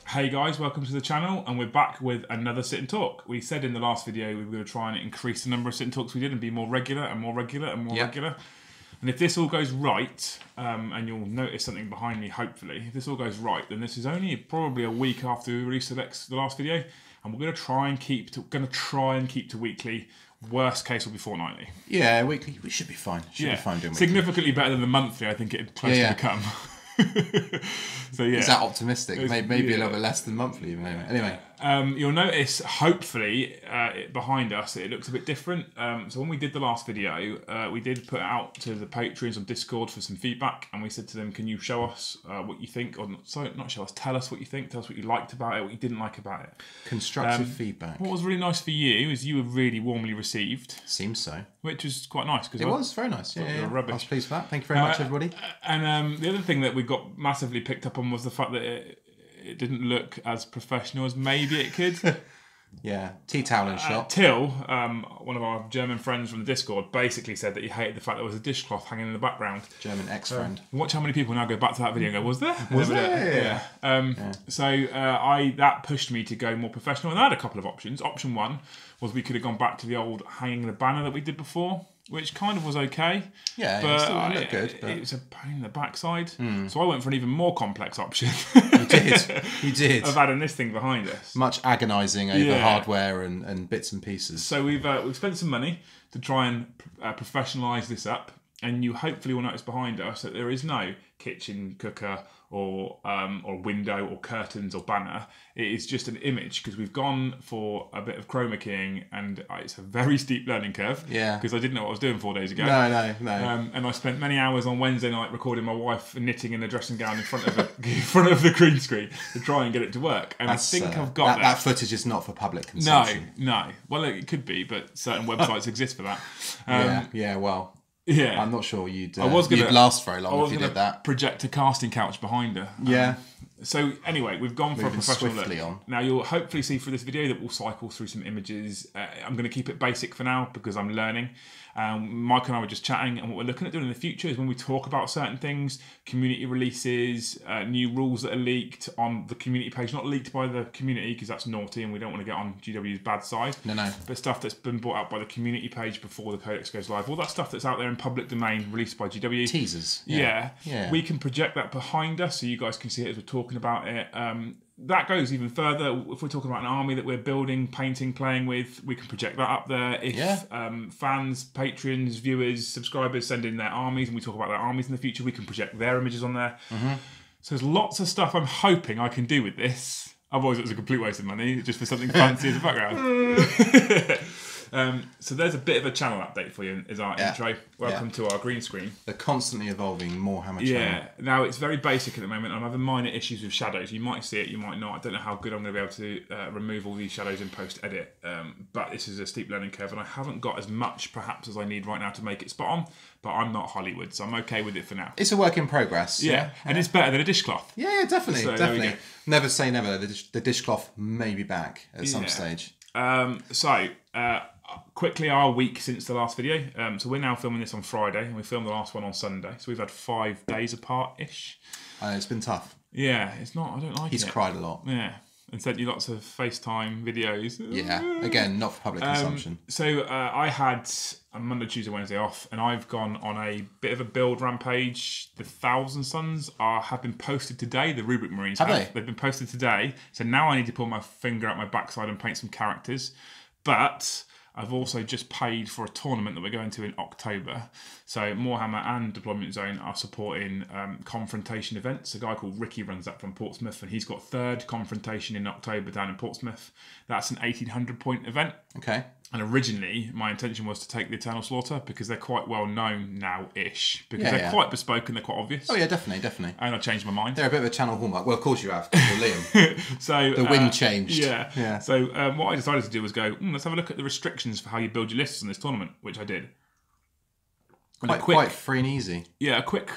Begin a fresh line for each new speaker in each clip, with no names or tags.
Hey guys, welcome to the channel, and we're back with another sit and talk. We said in the last video we were going to try and increase the number of sit and talks we did and be more regular and more regular and more regular. And if this all goes right, and you'll notice something behind me hopefully, if this all goes right, then this is only probably a week after we released the last video, and we're going to try and keep to weekly. Worst case will be fortnightly.
Yeah, weekly. We should be fine. Should be fine doing weekly.
Significantly better than the monthly, I think it'd close to become. So yeah,
is that optimistic? Maybe a little bit less than monthly. Even anyway.
You'll notice, hopefully, behind us it looks a bit different. So when we did the last video, we did put it out to the Patreons on Discord for some feedback, and we said to them, "Can you show us what you think, or not show us? Tell us what you think. Tell us what you liked about it, what you didn't like about it."
Constructive feedback.
What was really nice for you is you were really warmly received.
Seems so.
Which was quite nice because
it was very nice. Yeah,
rubbish.
I was pleased with that. Thank you very much, everybody.
And the other thing that we got massively picked up on was the fact that it didn't look as professional as maybe it could.
Yeah, tea towel and shot.
Till, one of our German friends from the Discord basically said that he hated the fact there was a dishcloth hanging in the background.
German ex-friend.
Watch how many people now go back to that video and go, "Was there?
Was there?" Yeah.
So that pushed me to go more professional, and I had a couple of options. Option one was we could have gone back to the old hanging the banner that we did before, which kind of was okay.
Yeah,
but
it still looked good. But...
it was a pain in the backside. So I went for an even more complex option.
You did.
Of adding this thing behind us.
Much agonising over hardware and bits and pieces.
So we've spent some money to try and professionalise this up, and you hopefully will notice behind us that there is no kitchen cooker or window or curtains or banner. It is just an image because we've gone for a bit of chroma keying, and it's a very steep learning curve. Yeah. Because I didn't know what I was doing 4 days ago.
No.
And I spent many hours on Wednesday night recording my wife knitting in a dressing gown in front of the green screen to try and get it to work. And I think I've got
that footage is not for public consumption.
No. Well, it could be, but certain websites exist for that.
Well.
Yeah,
I'm not sure you'd last very long if you did that.
Project a casting couch behind her.
Yeah.
So anyway, we've gone for a professional look.
On.
Now you'll hopefully see through this video that we'll cycle through some images. I'm going to keep it basic for now because I'm learning. Mike and I were just chatting, and what we're looking at doing in the future is when we talk about certain things, community releases, new rules that are leaked on the community page, not leaked by the community because that's naughty and we don't want to get on GW's bad side.
No.
But stuff that's been brought out by the community page before the codex goes live, all that stuff that's out there in public domain released by GW.
Teasers.
Yeah. We can project that behind us so you guys can see it as we're talking about it. That goes even further. If we're talking about an army that we're building, painting, playing with, we can project that up there. If fans, patrons, viewers, subscribers send in their armies and we talk about their armies in the future, we can project their images on there. So there's lots of stuff I'm hoping I can do with this. Otherwise it was a complete waste of money just for something fancy in the background. So there's a bit of a channel update for you as our intro. Welcome to our green screen.
The constantly evolving Warhammer channel.
Yeah, now it's very basic at the moment. I'm having minor issues with shadows. You might see it, you might not. I don't know how good I'm going to be able to remove all these shadows in post-edit. But this is a steep learning curve, and I haven't got as much perhaps as I need right now to make it spot on. But I'm not Hollywood, so I'm okay with it for now.
It's a work in progress.
Yeah. And it's better than a dishcloth.
Yeah, definitely. So, definitely. Never say never. The dishcloth may be back at some stage.
Quickly, our week since the last video. So we're now filming this on Friday, and we filmed the last one on Sunday. So we've had 5 days apart-ish.
It's been tough.
Yeah, it's not. I don't like it.
He's cried a lot.
Yeah, and sent you lots of FaceTime videos.
Yeah, again, not for public consumption.
So I had a Monday, Tuesday, Wednesday off, and I've gone on a bit of a build rampage. The Thousand Suns have been posted today. The Rubric Marines have. They've been posted today. So now I need to pull my finger out my backside and paint some characters. But I've also just paid for a tournament that we're going to in October. So Warhammer and Deployment Zone are supporting confrontation events. A guy called Ricky runs that from Portsmouth, and he's got 3rd confrontation in October down in Portsmouth. That's an 1,800 point event.
Okay.
And originally, my intention was to take the Eternal Slaughter because they're quite well known now-ish. Because they're quite bespoke and they're quite obvious.
Oh yeah, definitely.
And I changed my mind.
They're a bit of a channel hallmark. Well, of course you have. You're Liam.
So
the wind changed.
Yeah. So what I decided to do was go, let's have a look at the restrictions for how you build your lists in this tournament, which I did. And
quite free and easy.
Yeah, a quick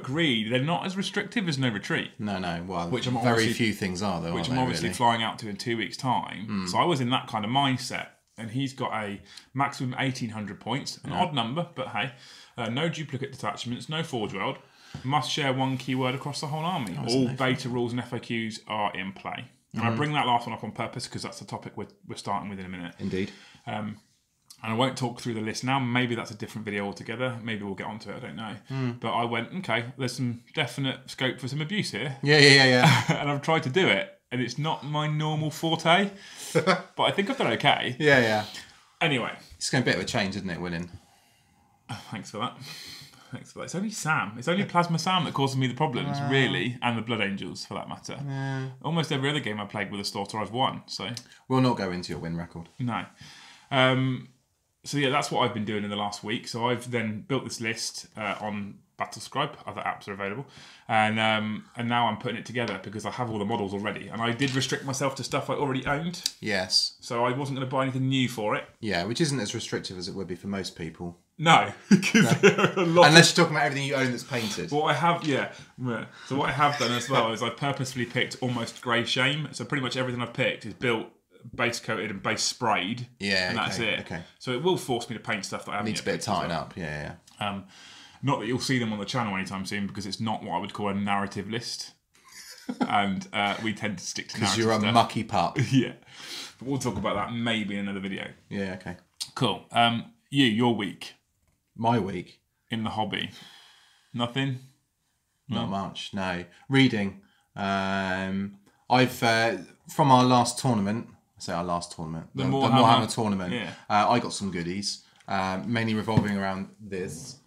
read. They're not as restrictive as No Retreat.
No. Well, which very few things are though.
Which I'm obviously flying out to in 2 weeks' time. So I was in that kind of mindset. And he's got a maximum 1,800 points, an odd number, but hey, no duplicate detachments, no Forge World, must share 1 keyword across the whole army. All beta rules and FAQs are in play. And I bring that last one up on purpose because that's the topic we're starting with in a minute.
Indeed.
And I won't talk through the list now. Maybe that's a different video altogether. Maybe we'll get onto it. I don't know. But I went, okay, there's some definite scope for some abuse here.
Yeah.
And I've tried to do it, and it's not my normal forte. But I think I've done okay.
Yeah.
Anyway.
It's going to be a bit of a change, isn't it, William?
Thanks for that. It's only Sam. It's only Plasma Sam that causes me the problems, really, and the Blood Angels, for that matter. Almost every other game I played with a Slaughter, I've won. So
we'll not go into your win record.
No. So yeah, that's what I've been doing in the last week. So I've then built this list on Battlescribe. Other apps are available, and now I'm putting it together because I have all the models already. And I did restrict myself to stuff I already owned. Yes. So I wasn't going to buy anything new for it.
Yeah, which isn't as restrictive as it would be for most people.
No, because there are a lot.
Unless you're talking about everything you own that's painted.
What I have, So what I have done as well is I've purposefully picked almost grey shame. So pretty much everything I've picked is built, base coated and base sprayed.
Yeah,
and that's it.
Okay.
So it will force me to paint stuff that I haven't
needs a bit of tighten up. Yeah.
Not that you'll see them on the channel anytime soon because it's not what I would call a narrative list, and we tend to stick to narrative. Because
you're a mucky pup.
Yeah, but we'll talk about that maybe in another video.
Yeah. Okay.
Cool. Your week.
My week
in the hobby. Nothing.
Not much. No reading. I've from our last tournament. The Warhammer tournament. Yeah. I got some goodies, mainly revolving around this.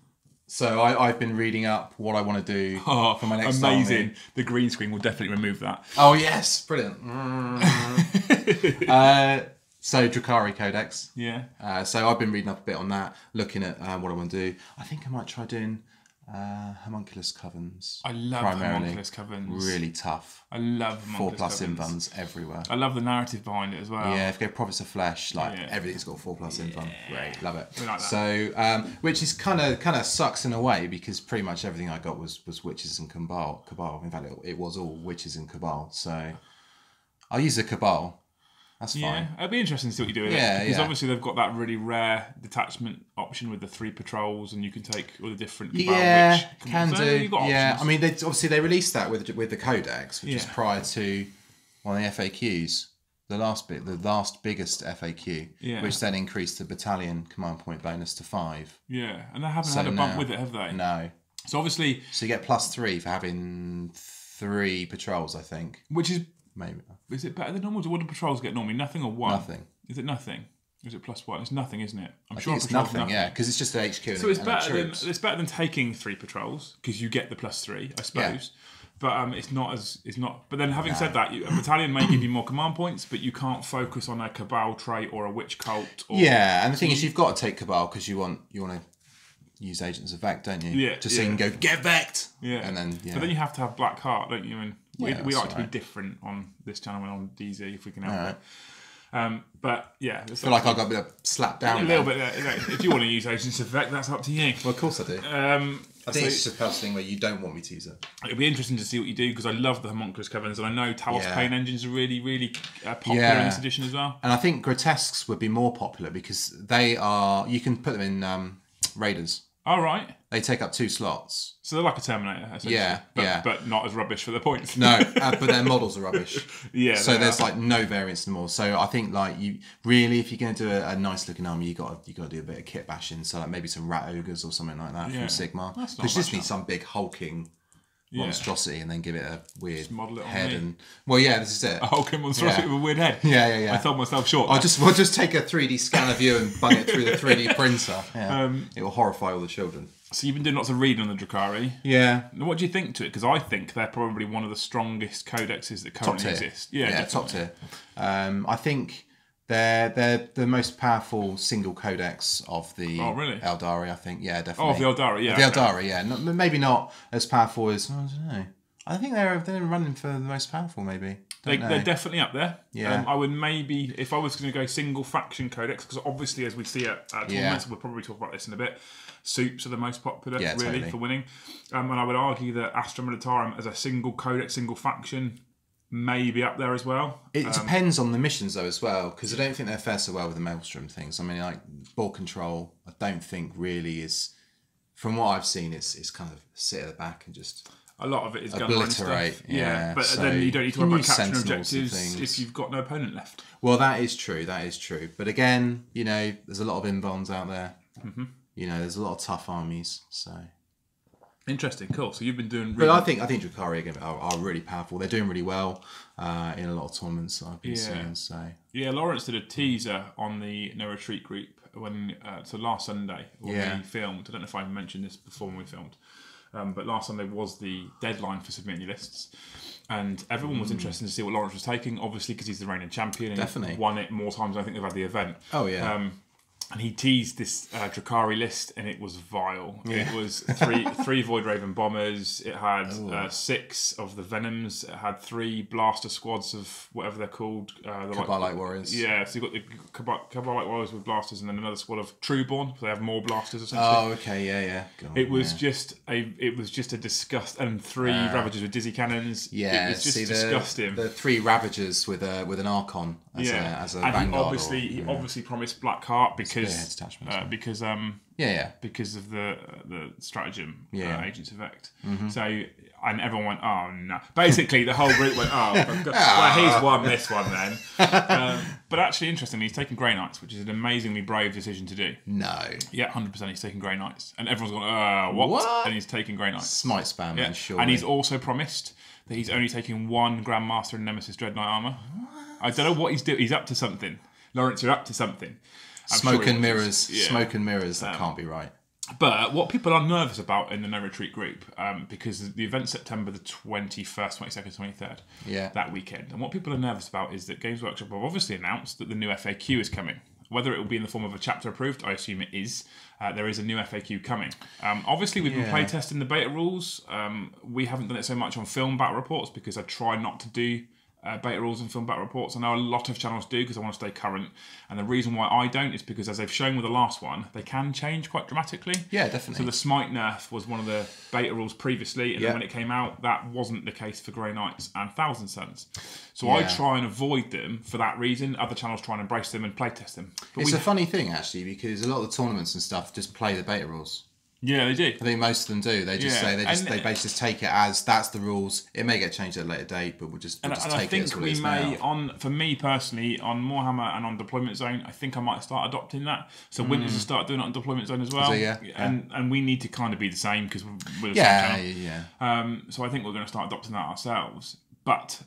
So I've been reading up what I want to do for my next
amazing.
Army.
The green screen will definitely remove that.
Oh yes, brilliant. So Drakari Codex.
Yeah.
So I've been reading up a bit on that, looking at what I want to do. I think I might try doing homunculus covens.
I love homunculus covens.
Really tough.
I love homunculus
4+ invulns everywhere.
I love the narrative behind it as well.
Yeah, if you go Prophets of Flesh, everything's got 4+ invuln. Great, love it.
We like that.
So, which is kind of sucks in a way because pretty much everything I got was witches and cabal. In fact, it was all witches and cabal. So I'll use the cabal. That's fine.
Yeah, it'll be interesting to see what you do with it. Because obviously they've got that really rare detachment option with the 3 patrols, and you can take all the different cabal
can do.
Yeah,
I mean, they released that with the Codex, which is prior to one of the FAQs, the last biggest FAQ, which then increased the battalion command point bonus to 5.
Yeah, and they haven't had a bump with it, have they?
No.
So obviously,
you get +3 for having 3 patrols, I think.
Which is.
Maybe.
Is it better than normal? What do patrols get normally? Nothing or 1?
Nothing.
Is it nothing? Or is it +1? It's nothing, isn't it?
I think it's nothing, yeah, because it's just an HQ.
So it's better than taking 3 patrols because you get the +3, I suppose. Yeah. But it's not. But then having said that, a battalion may give you more command points, but you can't focus on a cabal trait or a witch cult.
And the thing is, you've got to take cabal because you want to use Agents of Vect, don't you?
Yeah.
Just so you can go get Vect.
Yeah.
And then
But then you have to have Black Heart, don't you? And we like to be different on this channel and on DZ if we can help it. But yeah,
I feel like I got a bit slapped down.
A little bit. If you want to use Agents of Vect, that's up to you.
Well, of course I do. I think it's just a personal thing where you don't want me to use it.
It'll be interesting to see what you do because I love the homunculus covens and I know Talos Pain engines are really, really popular in this edition as well.
And I think Grotesques would be more popular because you can put them in Raiders.
All right.
They take up 2 slots.
So they're like a Terminator, essentially. But not as rubbish for the points.
No, but their models are rubbish. So there's no variance anymore. So I think if you're going to do a nice looking army, you got to do a bit of kit bashing. So maybe some rat ogres or something like that from Sigma. Because you just need some big hulking monstrosity and then give it a weird head and this is it.
A hulking monstrosity with a weird head.
Yeah.
I thought myself short.
We'll just take a 3D scanner view and bung it through the 3D printer. Yeah. It will horrify all the children.
So you've been doing lots of reading on the Drakari.
Yeah.
What do you think to it? Because I think they're probably one of the strongest codexes that currently exist.
Yeah, top tier. I think they're the most powerful single codex of the Eldari, I think. Yeah, definitely.
Oh, of the Eldari, yeah.
The Eldari, yeah. Maybe not as powerful as, I don't know. I think they're running for the most powerful, maybe.
They're definitely up there.
Yeah.
I would maybe, if I was going to go single faction codex, because obviously as we see at tournaments, we'll probably talk about this in a bit, soups are the most popular, for winning. And I would argue that Astra Militarum as a single codex, single faction, may be up there as well.
It depends on the missions though as well, because I don't think they fare so well with the Maelstrom things. I mean, like ball control, I don't think really is, from what I've seen, it's kind of sit at the back and just...
A lot of it is gunline stuff.
Yeah,
but
so
then you don't need to worry about capturing objectives if you've got no opponent left.
Well, that is true. But again, there's a lot of inbounds out there. There's a lot of tough armies. So
interesting, cool. So you've been doing.
But I think Drukhari again are really powerful. They're doing really well in a lot of tournaments that I've been seeing. So
Lawrence did a teaser on the No Retreat group so last Sunday when we filmed. I don't know if I mentioned this before when we filmed, but last Sunday was the deadline for submitting your lists, and everyone was interested to see what Lawrence was taking. Obviously, because he's the reigning champion and he's won it more times than I think they've had the event.
Oh yeah.
And he teased this Drukhari list, and it was vile. Yeah. It was three Void Raven bombers. It had 6 of the Venoms. It had 3 blaster squads of whatever they're called.
Kabbalite warriors.
Yeah, so you've got the Kabbalite warriors with blasters, and then another squad of Trueborn. So they have more blasters essentially.
Oh, okay, yeah. God,
it was just a disgust, and 3 Ravagers with dizzy cannons.
Yeah,
it was just disgusting.
The 3 Ravagers with an Archon as a
and
vanguard.
He obviously promised Blackheart because because of the stratagem Agents of Vect. So and everyone went, oh no. Basically, the whole group went, oh, well, he's won this one then. But actually, interestingly, he's taken Grey Knights, which is an amazingly brave decision to do.
No.
Yeah, 100%. He's taken Grey Knights, and everyone's gone, what? And he's taken Grey Knights.
Smite spam, then, surely.
And he's also promised that he's only taking 1 Grandmaster and Nemesis Dreadnought armor. I don't know what he's doing. He's up to something. Lawrence, you're up to something.
Smoke and mirrors. That can't be right.
But what people are nervous about in the No Retreat group, because the event's September the 21st, 22nd, 23rd, that weekend. And what people are nervous about is that Games Workshop have obviously announced that the new FAQ is coming. Whether it will be in the form of a chapter approved, I assume it is. There is a new FAQ coming. Obviously, we've been playtesting the beta rules. We haven't done it so much on film battle reports because I try not to do beta rules and film battle reports. I know a lot of channels do because I want to stay current. And the reason why I don't is because, as they've shown with the last one, they can change quite dramatically.
Yeah, definitely.
So the Smite nerf was one of the beta rules previously, and then when it came out, that wasn't the case for Grey Knights and Thousand Suns. So I try and avoid them for that reason. Other channels try and embrace them and playtest them. But
it's a funny thing, actually, because a lot of the tournaments and stuff just play the beta rules.
Yeah, they do.
I think most of them do. They just say they basically just take it as that's the rules. It may get changed at a later date, but we'll just take it as what it is now. And I think
for me personally, on Warhammer and on Deployment Zone, I think I might start adopting that. So Winters will start doing it on Deployment Zone as well.
So,
and we need to kind of be the same because we're the same channel. So I think we're going to start adopting that ourselves. But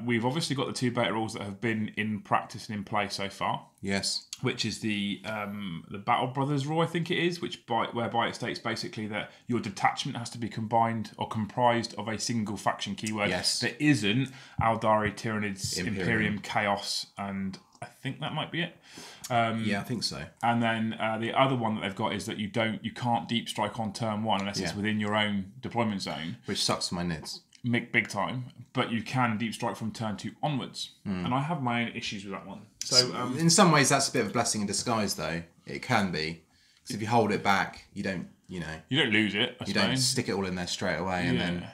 we've obviously got the 2 beta rules that have been in practice and in play so far.
Yes.
Which is the Battle Brothers rule, I think it is, whereby it states basically that your detachment has to be combined or comprised of a single faction keyword.
Yes.
That isn't Aldari, Tyranids, Imperium, Chaos, and I think that might be it.
I think so.
And then the other one that they've got is that you can't deep strike on turn 1 unless it's within your own deployment zone.
Which sucks for my nids.
Big time, but you can deep strike from turn 2 onwards, and I have my own issues with that one. So
in some ways, that's a bit of a blessing in disguise, though. It can be, because if you hold it back, you don't
lose it.
You don't stick it all in there straight away, and then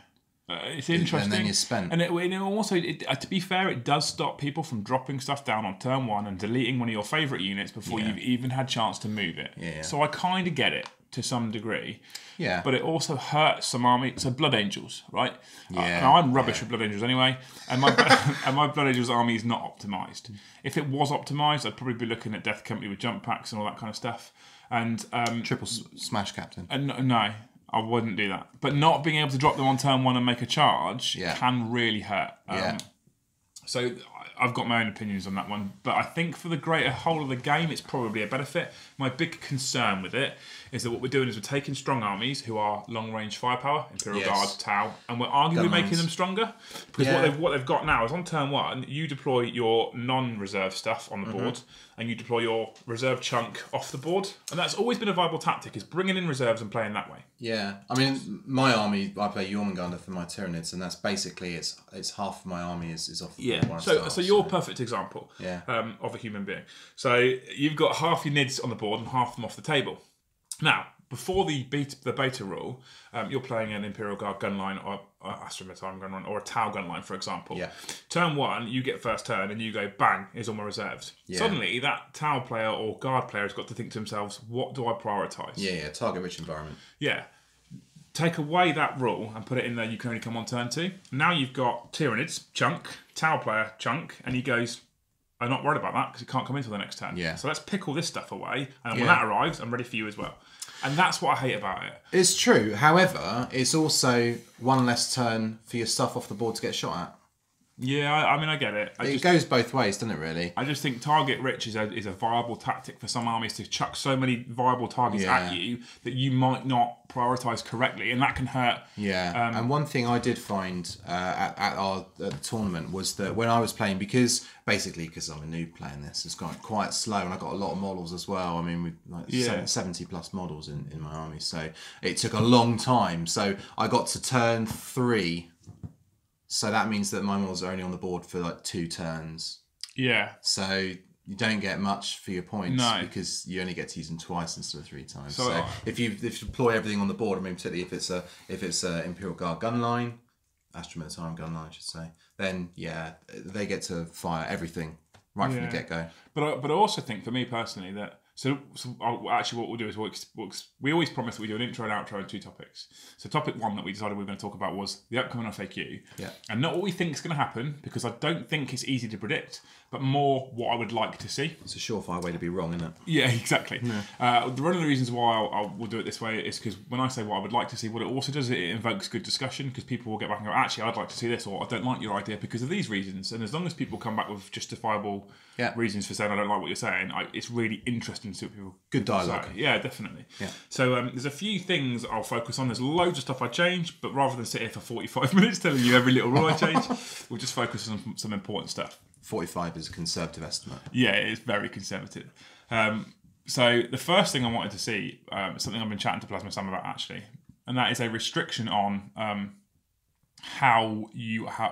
it's interesting.
And then you're spent.
And it also, to be fair, it does stop people from dropping stuff down on turn 1 and deleting one of your favourite units before you've even had chance to move it.
Yeah.
So I kind of get it to some degree.
Yeah.
But it also hurts some army. So Blood Angels, right?
Yeah.
Now I'm rubbish with Blood Angels anyway, and my Blood Angels army is not optimised. If it was optimised, I'd probably be looking at Death Company with jump packs and all that kind of stuff. And
triple smash captain.
No, I wouldn't do that. But not being able to drop them on turn 1 and make a charge can really hurt. So I've got my own opinions on that one, but I think for the greater whole of the game, it's probably a benefit. My big concern with it is that what we're doing is we're taking strong armies who are long-range firepower, Imperial Guard, Tau, and we're arguably making them stronger. Because what they've got now is on turn 1, you deploy your non-reserve stuff on the board, and you deploy your reserve chunk off the board, and that's always been a viable tactic, is bringing in reserves and playing that way.
Yeah, I mean, my army, I play Jormungandr for my Tyranids, and that's basically, it's half of my army is off the board.
So you're a perfect example of a human being. So you've got half your nids on the board and half them off the table. Now, before the beta rule, you're playing an Imperial Guard gunline or Astrometar gunline or a Tau gunline, for example.
Yeah.
Turn 1, you get first turn and you go, bang, here's all my reserves. Yeah. Suddenly, that Tau player or Guard player has got to think to themselves, what do I prioritise?
Yeah, target-rich environment.
Yeah. take away that rule and put it in there, you can only come on turn 2. Now you've got Tyranids, chunk, Tower Player, chunk, and he goes, I'm not worried about that because he can't come until the next turn.
Yeah.
So let's pick all this stuff away, and when that arrives, I'm ready for you as well. And that's what I hate about it.
It's true. However, it's also one less turn for your stuff off the board to get shot at.
Yeah, I mean, I get it.
It goes both ways, doesn't it, really?
I just think target rich is a viable tactic for some armies to chuck so many viable targets at you that you might not prioritise correctly, and that can hurt.
Yeah, and one thing I did find at the tournament was that when I was playing, because I'm a noob playing this, it's gone quite slow, and I got a lot of models as well. I mean, with like 70 plus models in my army, so it took a long time. So I got to turn 3. So that means that my models are only on the board for like 2 turns. Yeah. So you don't get much for your points because you only get to use them twice instead of 3 times. So if you deploy everything on the board, I mean, particularly if it's a Imperial Guard gun line, Astra Militarum gun line, I should say, then they get to fire everything right from the get go.
But I also think, for me personally, that. So actually what we'll do is we always promise that we do an intro and outro and 2 topics. So topic 1 that we decided we were going to talk about was the upcoming FAQ. Yeah. And not what we think is going to happen, because I don't think it's easy to predict, but more what I would like to see.
It's a surefire way to be wrong, isn't it?
Yeah, exactly. Yeah. One of the reasons why I will do it this way is because when I say what I would like to see, what it also does, it invokes good discussion, because people will get back and go, actually, I'd like to see this, or I don't like your idea because of these reasons. And as long as people come back with justifiable reasons for saying I don't like what you're saying, it's really interesting to see what people
good dialogue.
Say. Yeah, definitely. Yeah. So there's a few things I'll focus on. There's loads of stuff I change, but rather than sit here for 45 minutes telling you every little rule I change, we'll just focus on some important stuff.
45 is a conservative estimate.
Yeah, it's very conservative. So the first thing I wanted to see, something I've been chatting to Plasma Sam about actually, and that is a restriction on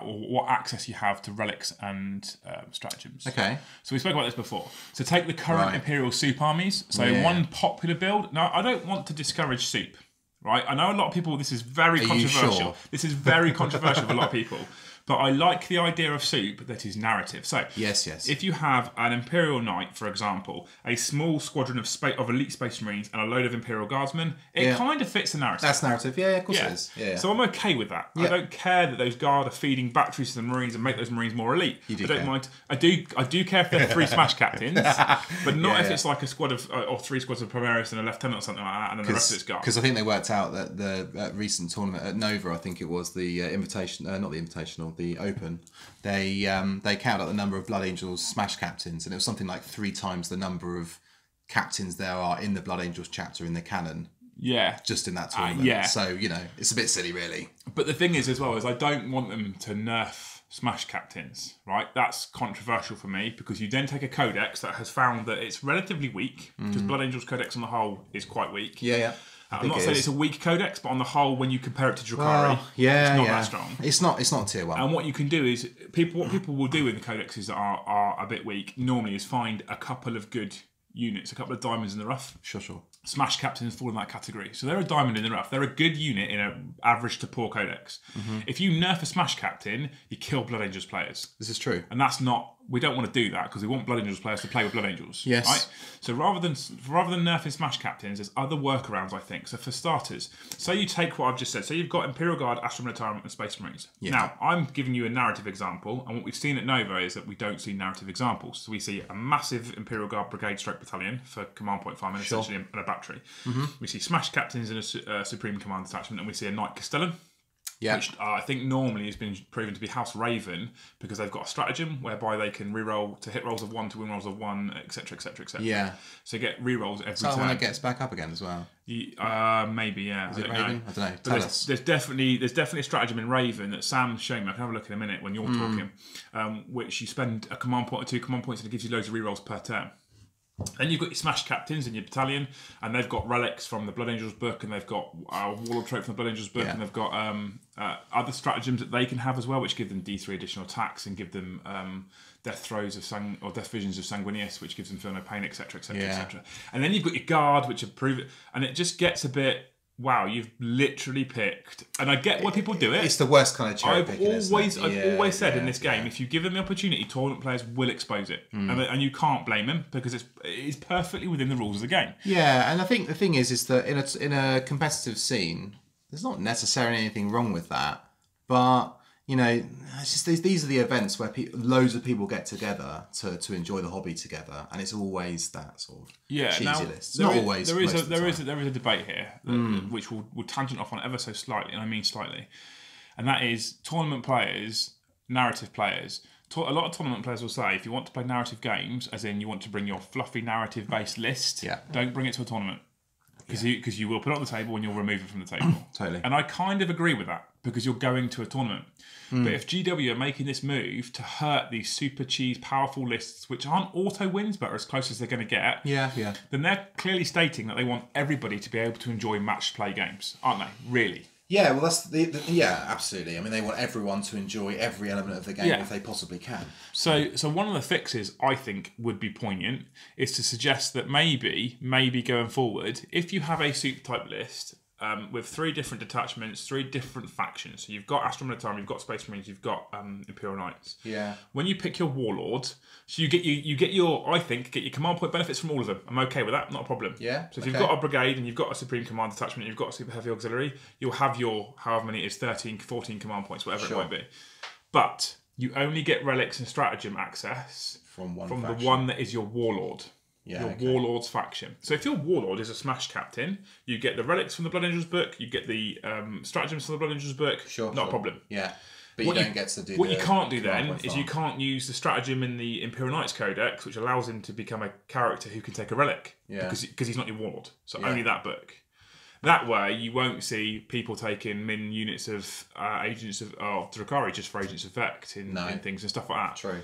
what access you have to relics and stratagems. Okay. So we spoke about this before. So take the current Imperial soup armies. So one popular build. Now, I don't want to discourage soup, right? I know a lot of people, this is very controversial. Sure? This is very controversial for a lot of people. But I like the idea of soup that is narrative. So,
yes.
If you have an Imperial Knight, for example, a small squadron of elite Space Marines and a load of Imperial Guardsmen, it kind of fits the narrative.
That's narrative, of course it is. Yeah.
So I'm okay with that. I don't care that those Guard are feeding batteries to the Marines and make those Marines more elite. I don't mind. I do care if they're 3 Smash Captains, but not if it's like a squad of, or 3 squads of Primaris and a Lieutenant or something like that, and then the rest of it's Guard.
Because I think they worked out that the recent tournament at Nova, I think it was the not the Invitational, the Open, they count out the number of Blood Angels Smash Captains, and it was something like 3 times the number of captains there are in the Blood Angels chapter in the canon. Yeah. Just in that tournament. So, it's a bit silly, really.
But the thing is, as well, is I don't want them to nerf Smash Captains, right? That's controversial for me, because you then take a codex that has found that it's relatively weak, because Blood Angels Codex on the whole is quite weak.
Yeah.
I'm not saying it's a weak codex, but on the whole, when you compare it to Drukhari, it's not that strong.
It's not tier 1.
And what you can do is, what people will do in the codexes that are a bit weak, normally is find a couple of good units, a couple of diamonds in the rough.
Sure.
Smash Captains fall in that category. So they're a diamond in the rough. They're a good unit in an average to poor codex. If you nerf a Smash Captain, you kill Blood Angels players.
This is true.
And that's not... We don't want to do that, because we want Blood Angels players to play with Blood Angels. Yes. Right? So rather than nerfing Smash Captains, there's other workarounds, I think. So for starters, say you take what I've just said. So you've got Imperial Guard, Astra Militarum, and Space Marines. Yeah. Now, I'm giving you a narrative example, and what we've seen at Nova is that we don't see narrative examples. So we see a massive Imperial Guard Brigade stroke battalion for command point farming, essentially, and a battery. We see Smash Captains in a Supreme Command detachment, and we see a Knight Castellan. Yeah. Which I think normally has been proven to be House Raven, because they've got a stratagem whereby they can reroll to hit rolls of 1, to win rolls of 1, etc., etc., etc. Yeah. So you get rerolls every turn.
So when it gets back up again as well.
Maybe, yeah.
Is it Raven? I don't know.
Tell us. There's definitely a stratagem in Raven that Sam's showing me. I can have a look in a minute when you're talking, which you spend a command point or 2 command points, and it gives you loads of rerolls per turn. Then you've got your Smash Captains in your battalion, and they've got relics from the Blood Angels book, and they've got Warlord trait from the Blood Angels book, and they've got other stratagems that they can have as well, which give them D3 additional attacks and give them death throws of death visions of Sanguinius, which gives them feel no pain, etc., etc., etc. And then you've got your Guard, which approve it, and it just gets a bit. Wow, you've literally picked, and I get why people do it.
It's the worst kind of cherry picking.
I've always said in this game, if you give them the opportunity, tournament players will expose it, and you can't blame them, because it's perfectly within the rules of the game.
Yeah, and I think the thing is that in a competitive scene, there's not necessarily anything wrong with that, but you know, it's just these are the events where loads of people get together to enjoy the hobby together, and it's always that sort of cheesy list. It's not always. There is
a debate here which will tangent off on ever so slightly, and I mean slightly, and that is tournament players, narrative players. A lot of tournament players will say, if you want to play narrative games, as in you want to bring your fluffy narrative-based list, don't bring it to a tournament. Because you will put it on the table and you'll remove it from the table.
Totally.
And I kind of agree with that, because you're going to a tournament. But if GW are making this move to hurt these super cheese powerful lists, which aren't auto wins but are as close as they're going to get, then they're clearly stating that they want everybody to be able to enjoy match play games, aren't they? Really?
Yeah, well, that's absolutely. I mean, they want everyone to enjoy every element of the game if they possibly can.
So one of the fixes I think would be poignant is to suggest that maybe going forward, if you have a super type list with 3 different detachments, 3 different factions. So you've got Astra Militarum, you've got Space Marines, you've got Imperial Knights.
Yeah.
When you pick your Warlord, so you get your command point benefits from all of them. I'm okay with that, not a problem.
Yeah.
So if you've got a brigade and you've got a Supreme Command detachment, you've got a super heavy auxiliary, you'll have your however many it is, 13, 14 command points, whatever it might be. But you only get relics and stratagem access from the one that is your Warlord. Warlord's faction. So if your Warlord is a Smash Captain, you get the relics from the Blood Angels book, you get the stratagems from the Blood Angels book. Not a problem.
Yeah. But you don't get to do
what you can't do then is you can't use the stratagem in the Imperial Knights Codex, which allows him to become a character who can take a relic. Because he's not your Warlord. So only that book. That way, you won't see people taking min units of agents of Drukhari just for agents effect in things and stuff like that.
True.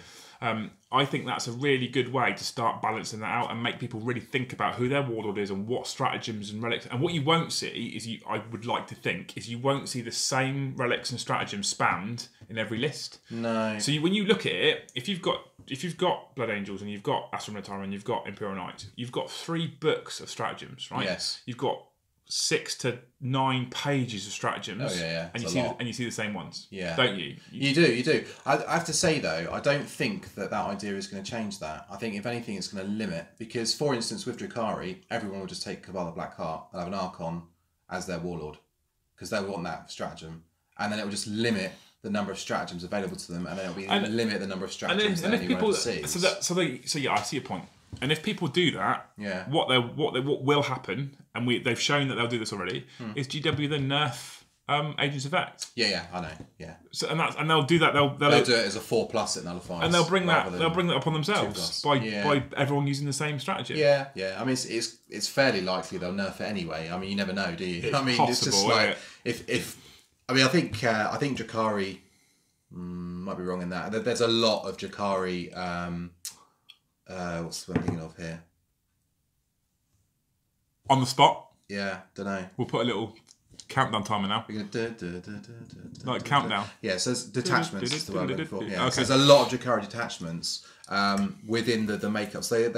I think that's a really good way to start balancing that out and make people really think about who their Warlord is and what stratagems and relics. And what you won't see is I would like to think is you won't see the same relics and stratagems spammed in every list.
No.
So when you look at it, if you've got Blood Angels and you've got Astra Militarum and you've got Imperial Knights, you've got 3 books of stratagems, right?
Yes.
You've got 6 to 9 pages of stratagems. And you see the same ones.
Yeah.
Don't you?
You do. I have to say though, I don't think that idea is going to change that. I think if anything, it's going to limit, because for instance with Drukhari, everyone will just take Cabal the Black Heart and have an Archon as their Warlord, because they want that stratagem, and then it will just limit the number of stratagems available to them, and then it'll limit the number of stratagems that anyone ever sees.
So I see your point. And if people do that, what will happen, and they've shown that they'll do this already, is GW then nerf Agents Effect.
Yeah, I know. Yeah.
So and they'll do that. They'll
do it as a 4+ at nullifiers,
and they'll bring that upon themselves by everyone using the same strategy.
Yeah. I mean, it's fairly likely they'll nerf it anyway. I mean, you never know, do you?
It's just like
if I think Drukhari might be wrong in that. There's a lot of Drukhari. What's the one I'm thinking of here?
On the spot?
Yeah, don't know.
We'll put a little countdown timer now.
We're going
like countdown.
Yeah, so it's detachments is the word I'm looking for. Yeah, so there's a lot of Drukhari detachments within the makeup. So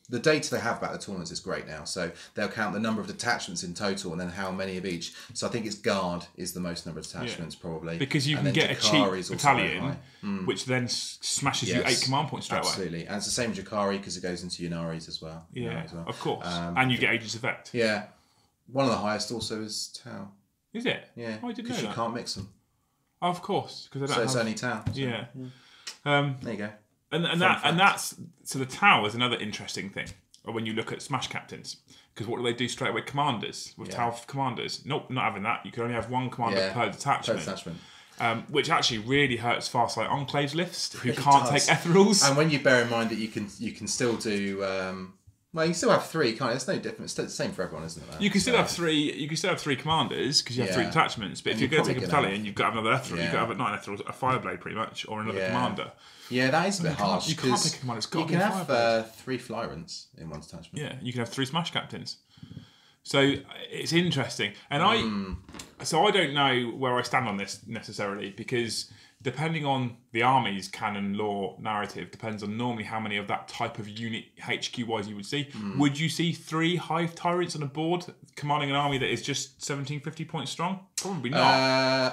the data they have about the tournaments is great now. So they'll count the number of detachments in total and then how many of each. So I think it's Guard is the most number of detachments probably.
Because you can get a cheap battalion, which then smashes you 8 command points straight away.
Absolutely. And it's the same with Drukhari because it goes into Yunaris as well.
Yeah, of course. And you get Agents Effect.
Yeah. One of the highest also is Tau.
Is it?
Yeah.
Oh, I didn't know that.
Because you can't mix them.
Oh, of course.
So it's only Tau. So.
Yeah.
There you go.
And that's so the Tau is another interesting thing when you look at Smash Captains, because what do they do straight away? Commanders with Tau commanders. Nope, not having that. You can only have 1 commander per detachment. Which actually really hurts Farsight Enclave's list, who can't take Ethereals.
And when you bear in mind that you can still do. Well, you can still have 3, can't you? It's no different. It's the same for everyone, isn't it?
You can still have 3. You can still have 3 commanders because you have 3 detachments. But if you're going to take a battalion, you've got to have another Ethereal. You've got to have not an Ethereal, a Fireblade, pretty much, or another commander.
Yeah, that is a bit harsh.
You can't pick a commander. It's got
you can have 3 Flyrants in one detachment.
Yeah, you can have 3 Smash Captains. So it's interesting, and I don't know where I stand on this necessarily, because depending on the army's canon lore narrative, depends on normally how many of that type of unit HQ-wise you would see. Would you see 3 Hive Tyrants on a board commanding an army that is just 1750 points strong? Probably not.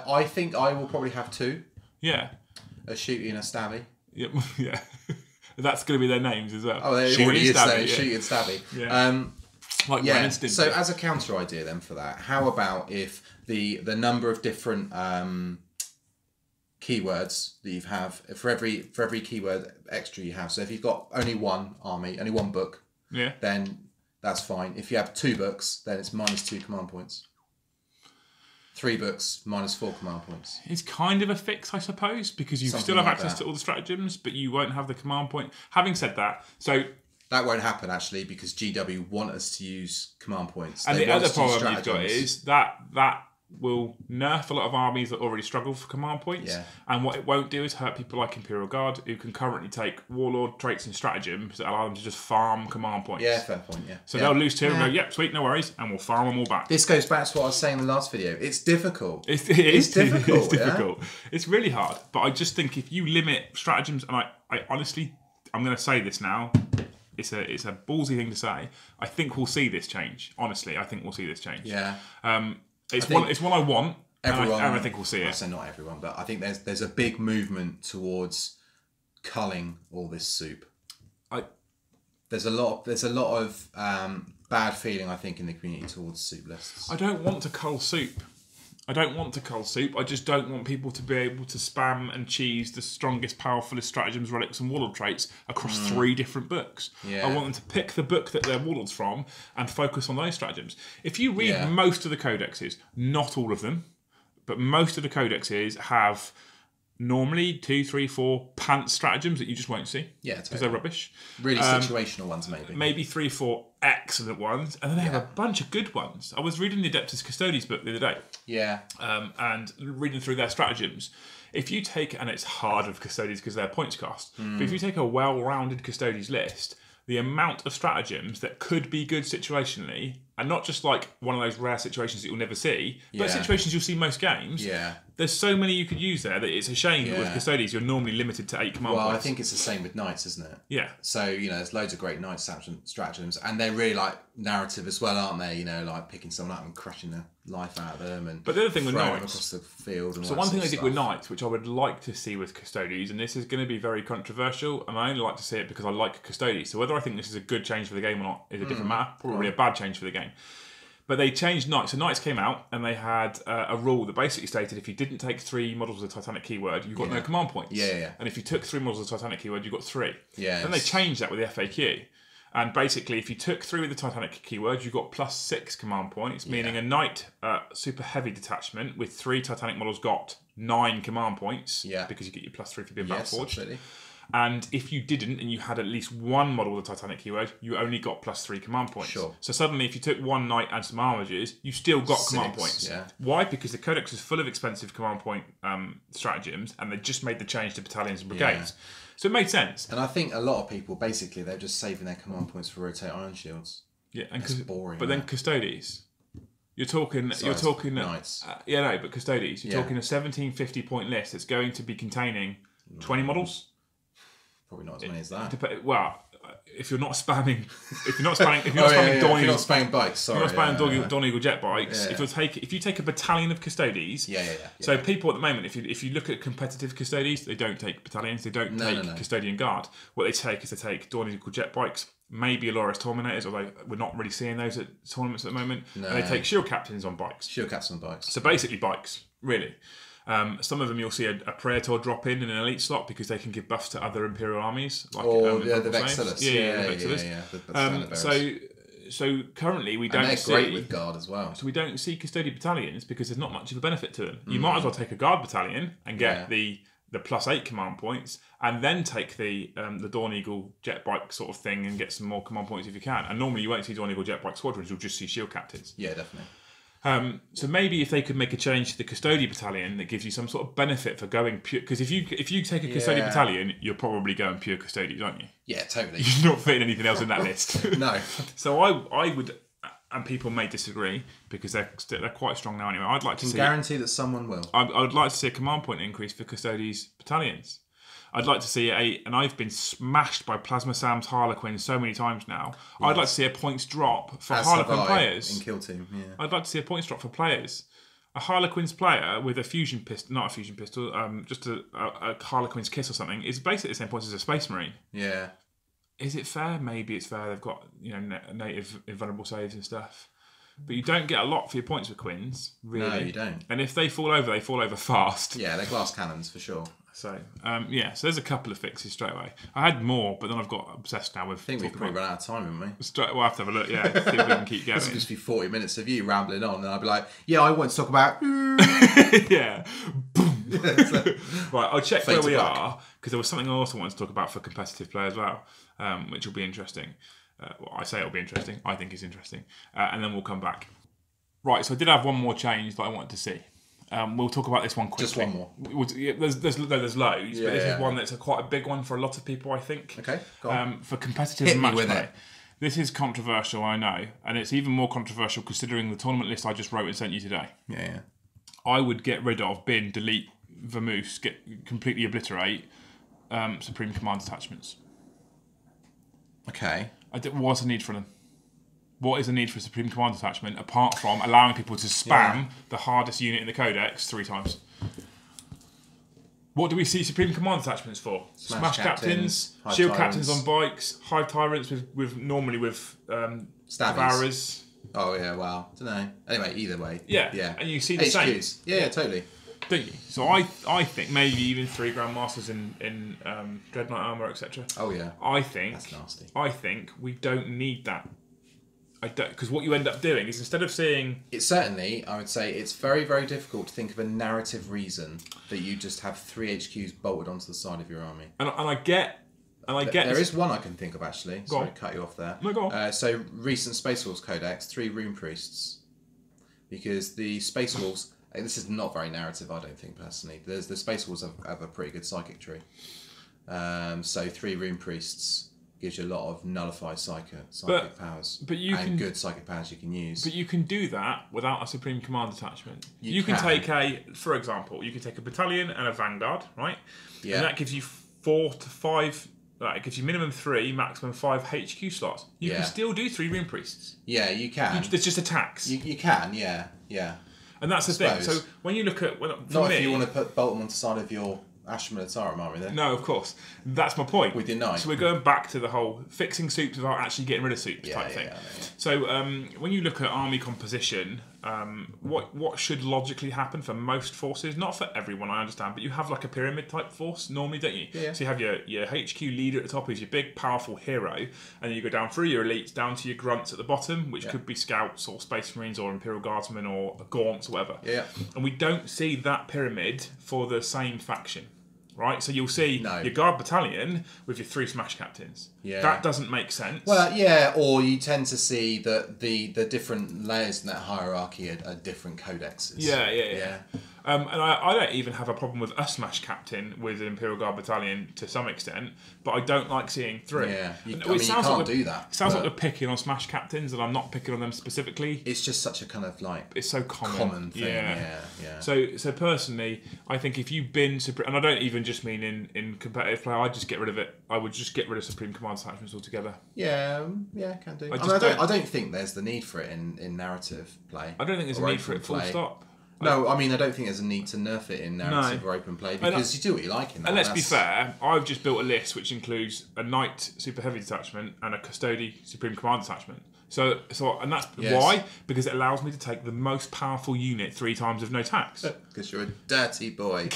I think I will probably have 2.
Yeah.
A Shooty and a Stabby.
Yeah. That's going to be their names as well.
Oh, they already is Shooty and Stabby.
Yeah. Like one instant.
So as a counter idea then for that, how about if the number of different keywords that you have for every keyword extra you have. So if you've got only one army, only one book, then that's fine. If you have 2 books, then it's -2 command points. 3 books, -4 command points.
It's kind of a fix, I suppose, because you still have access to all the stratagems, but you won't have the command point. Having said that, so
that won't happen actually because GW want us to use command points.
And the other problem you've got is that will nerf a lot of armies that already struggle for command points.
Yeah.
And what it won't do is hurt people like Imperial Guard, who can currently take Warlord traits and stratagems that allow them to just farm command points.
Yeah, fair point, yeah.
So they'll lose 2 and go, yep, sweet, no worries, and we'll farm them all back.
This goes back to what I was saying in the last video. It's difficult.
It's difficult. It's difficult. Yeah? It's really hard. But I just think if you limit stratagems, and I honestly, I'm going to say this now, it's a ballsy thing to say. I think we'll see this change. Honestly, I think we'll see this change.
Yeah.
It's one I want.
Everyone,
and I think we'll see it.
I say not everyone, but I think there's a big movement towards culling all this soup. There's a lot of bad feeling, I think, in the community towards soup lists.
I don't want to cull soup. I just don't want people to be able to spam and cheese the strongest, powerfulest stratagems, relics, and warlord traits across 3 different books.
Yeah.
I want them to pick the book that they're warlords from and focus on those stratagems. If you read most of the codexes, not all of them, but most of the codexes have normally 2, 3, 4 pants stratagems that you just won't see.
Yeah,
because they're rubbish.
Really situational ones, maybe.
Maybe 3, 4 excellent ones, and then they have a bunch of good ones. I was reading the Adeptus Custodes book the other day.
Yeah.
And reading through their stratagems. If you take, and it's hard with Custodes because they're points cost, but if you take a well-rounded Custodes list, the amount of stratagems that could be good situationally, and not just like one of those rare situations that you'll never see, but situations you'll see most games.
Yeah.
There's so many you could use there that it's a shame that with Custodes you're normally limited to 8 command points.
Well, I think it's the same with Knights, isn't it?
Yeah.
So, there's loads of great Knight stratagems, and they're really like narrative as well, aren't they? Like picking someone up and crushing the life out of them,
but the other thing with Knights,
across the field. And
so one thing they did with Knights, which I would like to see with Custodes, and this is going to be very controversial, and I only like to see it because I like Custodes. So whether I think this is a good change for the game or not is a different matter. Probably a bad change for the game. But they changed Knights. So Knights came out and they had a rule that basically stated if you didn't take 3 models of the Titanic keyword, you got no command points.
Yeah.
And if you took 3 models of the Titanic keyword, you got 3.
Yeah.
Then they changed that with the FAQ. And basically, if you took 3 with the Titanic keyword, you got +6 command points, meaning a Knight super heavy detachment with 3 Titanic models got 9 command points.
Yeah.
Because you get your +3 for being Battleforged.
Absolutely.
And if you didn't, and you had at least 1 model of the Titanic keyword, you only got +3 command points.
Sure.
So suddenly, if you took 1 Knight and some Armigers, you still got
6,
command points.
Yeah.
Why? Because the Codex is full of expensive command point stratagems, and they just made the change to battalions and brigades. Yeah. So it made sense.
And I think a lot of people, basically, they're just saving their command points for rotate iron shields.
Yeah, and
it's boring.
But then Custodes. You're talking
Knights.
But Custodes. You're talking a 1750 point list that's going to be containing 20 models.
Probably not as many as that.
Well, if you're not spamming
bikes, sorry.
If you're not spamming Dawn Eagle jet bikes, if you take a battalion of Custodes, So people at the moment, if you look at competitive Custodes, they don't take battalions, they don't take Custodian Guard. What they take is they take Dawn Eagle jet bikes, maybe Aloris Terminators, although we're not really seeing those at tournaments at the moment. No. And they take shield captains on bikes. So basically bikes, really. Some of them you'll see a Praetor drop in an elite slot because they can give buffs to other Imperial armies. Like,
the Vexillus.
So currently we don't see...
And they're great with Guard as well.
So we don't see Custodian battalions because there's not much of a benefit to them. You might as well take a Guard battalion and get the +8 command points, and then take the Dawn Eagle jet bike sort of thing and get some more command points if you can. And normally you won't see Dawn Eagle jet bike squadrons, you'll just see shield captains.
Yeah, definitely.
So maybe if they could make a change to the Custodian battalion that gives you some sort of benefit for going pure, because if you take a Custodian battalion, you're probably going pure Custodians, aren't you?
Yeah, totally.
You're not fitting anything else in that list.
No.
So I would, and people may disagree because they're quite strong now anyway. I'd like to
guarantee that someone will.
I would like to see a command point increase for Custodians battalions. I'd like to see and I've been smashed by Plasma Sam's Harlequin so many times now. Yes. I'd like to see a points drop for Harlequin players.
In Kill Team, yeah.
I'd like to see a points drop for players. A Harlequin's player with a fusion pistol, not a fusion pistol, just a Harlequin's Kiss or something, is basically the same points as a Space Marine.
Yeah.
Is it fair? Maybe it's fair. They've got native invulnerable saves and stuff. But you don't get a lot for your points with Quins, really.
No, you don't.
And if they fall over fast.
Yeah, they're glass cannons for sure.
So, so there's a couple of fixes straight away. I had more, but then I've got obsessed now with...
I think we've probably run out of time, haven't we?
We'll have to have a look, see if we can keep going.
This will just be 40 minutes of you rambling on, and I'll be like, yeah, I want to talk about...
yeah. Right, I'll check where we are, because there was something I also wanted to talk about for competitive play as well, which will be interesting. I say it'll be interesting. I think it's interesting. And then we'll come back. Right, so I did have one more change that I wanted to see. We'll talk about this one quickly.
Just one more.
There's loads, but this is one that's quite a big one for a lot of people, I think.
Okay, go on.
For competitive match play. This is controversial, I know, and it's even more controversial considering the tournament list I just wrote and sent you today.
Yeah.
I would get rid of, bin, delete, vamoose, completely obliterate Supreme Command attachments.
Okay.
What's the need for them? What is the need for a Supreme Command attachment apart from allowing people to spam the hardest unit in the Codex 3 times? What do we see Supreme Command attachments for? Smash captains, shield captains on bikes, hive tyrants with devourers.
Oh yeah, wow. Don't know. Anyway, either way.
Yeah. And you see the same.
Yeah, totally.
Don't you? So I think maybe even 3 Grandmasters in Dread Knight armor, etc.
Oh yeah.
That's nasty. I think we don't need that. Because what you end up doing is instead of seeing...
It's certainly, I would say, it's very, very difficult to think of a narrative reason that you just have 3 HQs bolted onto the side of your army.
And I get...
There is one I can think of, actually. Sorry to cut you off there.
No, go on.
So, recent Space Wolves Codex, 3 Rune Priests. Because the Space Wolves... This is not very narrative, I don't think, personally. The Space Wolves have a pretty good psychic tree. So, 3 Rune Priests... gives you a lot of nullified psychic powers. And good psychic powers you can use.
But you can do that without a Supreme Command attachment. You can take for example, you can take a battalion and a vanguard, right? Yeah. And that gives you 4 to 5, it gives you minimum 3, maximum 5 HQ slots. You can still do 3 Rune Priests.
Yeah, you can.
There's just attacks.
You can, yeah.
And that's the thing. So when you look at...
if you want to bolt them on the side of your... Ashman and Tarum army there?
No, of course. That's my point.
With your knight.
So we're going back to the whole fixing soups without actually getting rid of soups type thing. Yeah. So when you look at army composition, what should logically happen for most forces? Not for everyone, I understand, but you have like a pyramid type force normally, don't you?
Yeah.
So you have your HQ leader at the top, who's your big, powerful hero, and then you go down through your elites, down to your grunts at the bottom, which could be scouts or space marines or imperial guardsmen or gaunts or whatever.
Yeah.
And we don't see that pyramid for the same faction. Right, so you'll see your guard battalion with your 3 smash captains. Yeah, that doesn't make sense.
Well, yeah, or you tend to see that the different layers in that hierarchy are different codexes.
Yeah. And I don't even have a problem with a smash captain with an Imperial Guard battalion to some extent, but I don't like seeing 3.
Yeah, you can't do that.
It sounds like we're picking on smash captains, and I'm not picking on them specifically.
It's just such a kind of like...
It's so common
thing, yeah.
So personally, I think if you bin... And I don't even just mean in competitive play, I'd just get rid of it. I would just get rid of Supreme Command attachments altogether.
Yeah, can do. I don't think there's the need for it in narrative play.
I don't think there's a need for it, full stop.
No, I mean, I don't think there's a need to nerf it in narrative or open play because you do what you like in that.
And let's be fair, I've just built a list which includes a Knight Super Heavy detachment and a Custody Supreme Command detachment. So and that's why? Because it allows me to take the most powerful unit 3 times with no tax.
Because you're a dirty boy.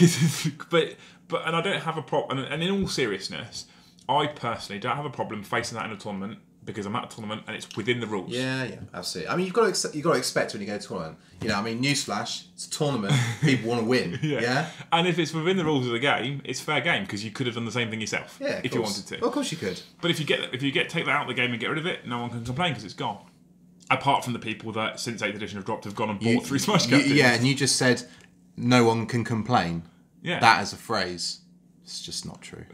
but I don't have a problem. And in all seriousness, I personally don't have a problem facing that in a tournament. Because I'm at a tournament and it's within the rules.
Yeah, absolutely. I mean, you've got to expect when you go to a tournament. I mean, newsflash, it's a tournament. People want to win. Yeah.
And if it's within the rules of the game, it's fair game because you could have done the same thing yourself.
Yeah,
if you wanted to.
Well, of course you could.
But if you take that out of the game and get rid of it, no one can complain because it's gone. Apart from the people that since 8th edition have gone and bought 3 smash captains.
Yeah, and you just said no one can complain.
Yeah.
That as a phrase. It's just not true.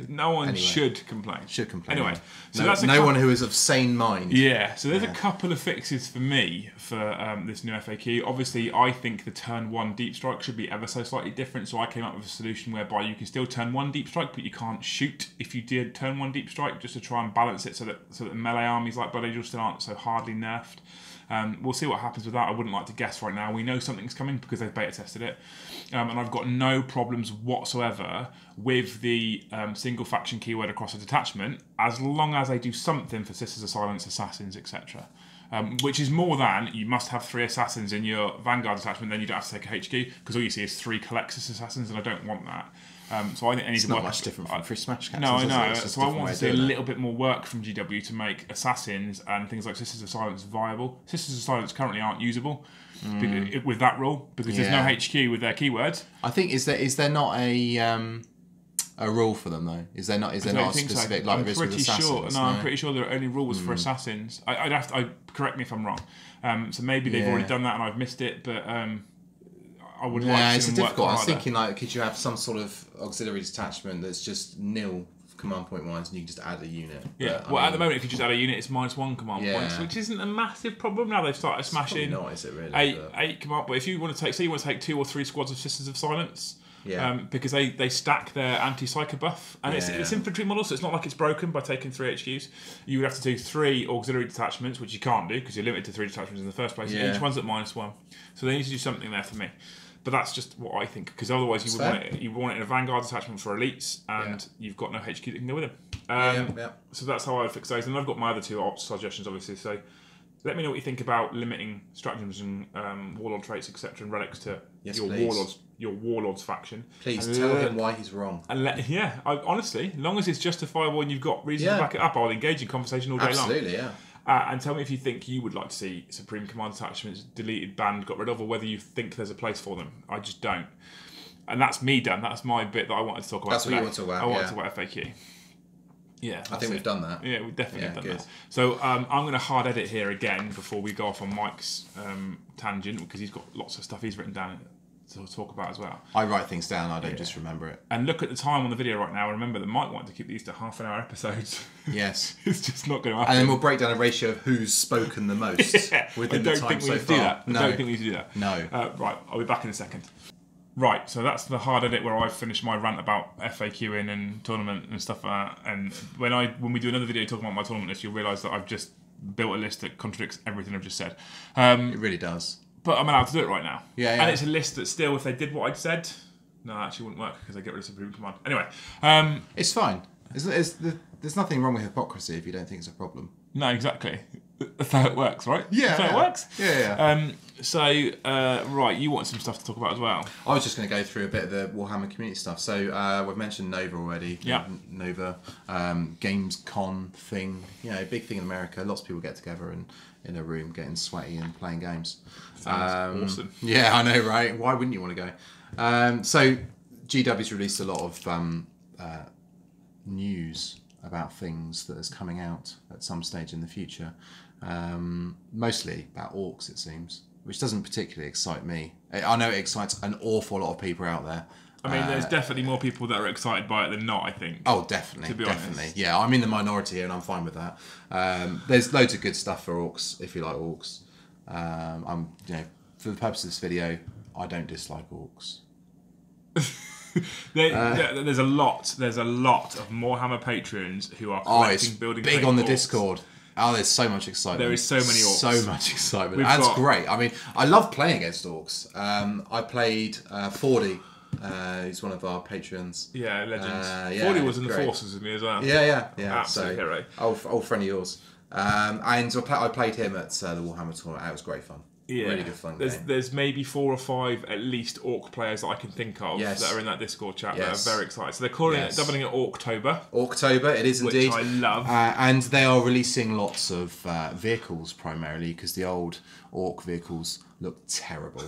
No one should complain. Anyway,
so that's no one who is of sane mind.
Yeah, so there's a couple of fixes for me for this new FAQ. Obviously, I think the turn 1 deep strike should be ever so slightly different. So I came up with a solution whereby you can still turn 1 deep strike, but you can't shoot if you did turn 1 deep strike, just to try and balance it so that melee armies like Blood Angel still aren't so hardly nerfed. We'll see what happens with that. I wouldn't like to guess right now. We know something's coming because they've beta tested it. And I've got no problems whatsoever with the single faction keyword across a detachment, as long as they do something for Sisters of Silence, Assassins, etc. Which is more than you must have 3 Assassins in your Vanguard detachment, then you don't have to take a HQ, because all you see is 3 Colexis Assassins, and I don't want that. So I think
it's not much different from free smash castles.
No, I know. So I want to see a little bit more work from GW to make Assassins and things like Sisters of Silence viable. Sisters of Silence currently aren't usable with that rule, because there's no HQ with their keywords.
I think is there not a rule for them though? Is there not a specific like there is with Assassins?
I'm pretty sure there are only rules for Assassins. I'd have to correct me if I'm wrong. So maybe they've already done that and I've missed it, but I would like to.
It's difficult. I was thinking like, could you have some sort of auxiliary detachment that's just nil command point wise, and you can just add a unit?
Yeah. At the moment, if you just add a unit, it's -1 command points, which isn't a massive problem. Now they've started smashing.
Not, is it really?
Eight command. But if you want to take, say, you want to take 2 or 3 squads of Sisters of Silence. Because they stack their anti-psycho buff, and it's infantry model, so it's not like it's broken by taking 3 HQs. You would have to do 3 auxiliary detachments, which you can't do because you're limited to 3 detachments in the first place. Each one's at -1, so they need to do something there for me. But that's just what I think, because otherwise you would want it in a Vanguard detachment for elites, and you've got no HQ that can go with them. So that's how I would fix those, and I've got my other 2 suggestions, obviously. So let me know what you think about limiting stratagems and warlord traits, etc., and relics to your warlords faction.
Please tell him why he's wrong.
And honestly, as long as it's justifiable and you've got reason to back it up, I'll engage in conversation all day long.
Absolutely, yeah.
And tell me if you think you would like to see Supreme Command detachments deleted, banned, got rid of, or whether you think there's a place for them. I just don't. And that's me done. That's my bit that I wanted to talk about.
That's
today.
what you want to talk about.
I want to talk about FAQ. Yeah,
I think we've done that.
Yeah, we've definitely done that. So I'm going to hard edit here again before we go off on Mike's tangent, because he's got lots of stuff he's written down to talk about as well.
I write things down, I don't just remember it.
And look at the time on the video right now, and remember that Mike wanted to keep these to half-an-hour episodes.
Yes.
It's just not going to happen.
And then we'll break down a ratio of who's spoken the most within the time so far.
I don't think we need to do that.
No.
Right, I'll be back in a second. Right, so that's the hard edit where I've finished my rant about FAQing and tournament and stuff like that. And when we do another video talking about my tournament list, you'll realise that I've just built a list that contradicts everything I've just said.
It really does.
But I'm allowed to do it right now.
Yeah.
And it's a list that still, if they did what I'd said, no, it actually wouldn't work because they get rid of Supreme Command. Anyway.
It's fine. There's nothing wrong with hypocrisy if you don't think it's a problem.
No, exactly. That's how it works, right?
Yeah.
That's how it works?
Yeah.
Right, you want some stuff to talk about as well.
I was just going to go through a bit of the Warhammer community stuff. So we've mentioned Nova already.
Yeah.
Nova, Gamescom thing. Big thing in America. Lots of people get together and in a room getting sweaty and playing games.
Sounds awesome.
Yeah, I know, right? Why wouldn't you want to go? So GW's released a lot of news about things that is coming out at some stage in the future. Mostly about orcs, it seems, which doesn't particularly excite me. I know it excites an awful lot of people out there.
I mean, there's definitely more people that are excited by it than not, I think.
Oh, definitely.
To be honest.
Yeah, I'm in the minority here and I'm fine with that. There's loads of good stuff for orcs, if you like orcs. For the purpose of this video, I don't dislike orcs.
There's a lot of Warhammer patrons who are collecting building
big on the
orcs.
Discord. Oh, there's so much excitement.
There is so many orcs.
So much excitement. That's great. I mean, I love playing against orcs. I played 40. He's one of our patrons.
Yeah, legends. 40 was in the forces with me as well.
Yeah.
Absolute hero.
Old friend of yours. And I played him at the Warhammer tournament. It was great fun.
Yeah.
Really good fun game.
There's maybe 4 or 5 at least orc players that I can think of that are in that Discord chat that are very excited. So they're calling it, doubling it Orktober.
Orktober, it is indeed.
Which I love.
And they are releasing lots of vehicles primarily because the old orc vehicles look terrible.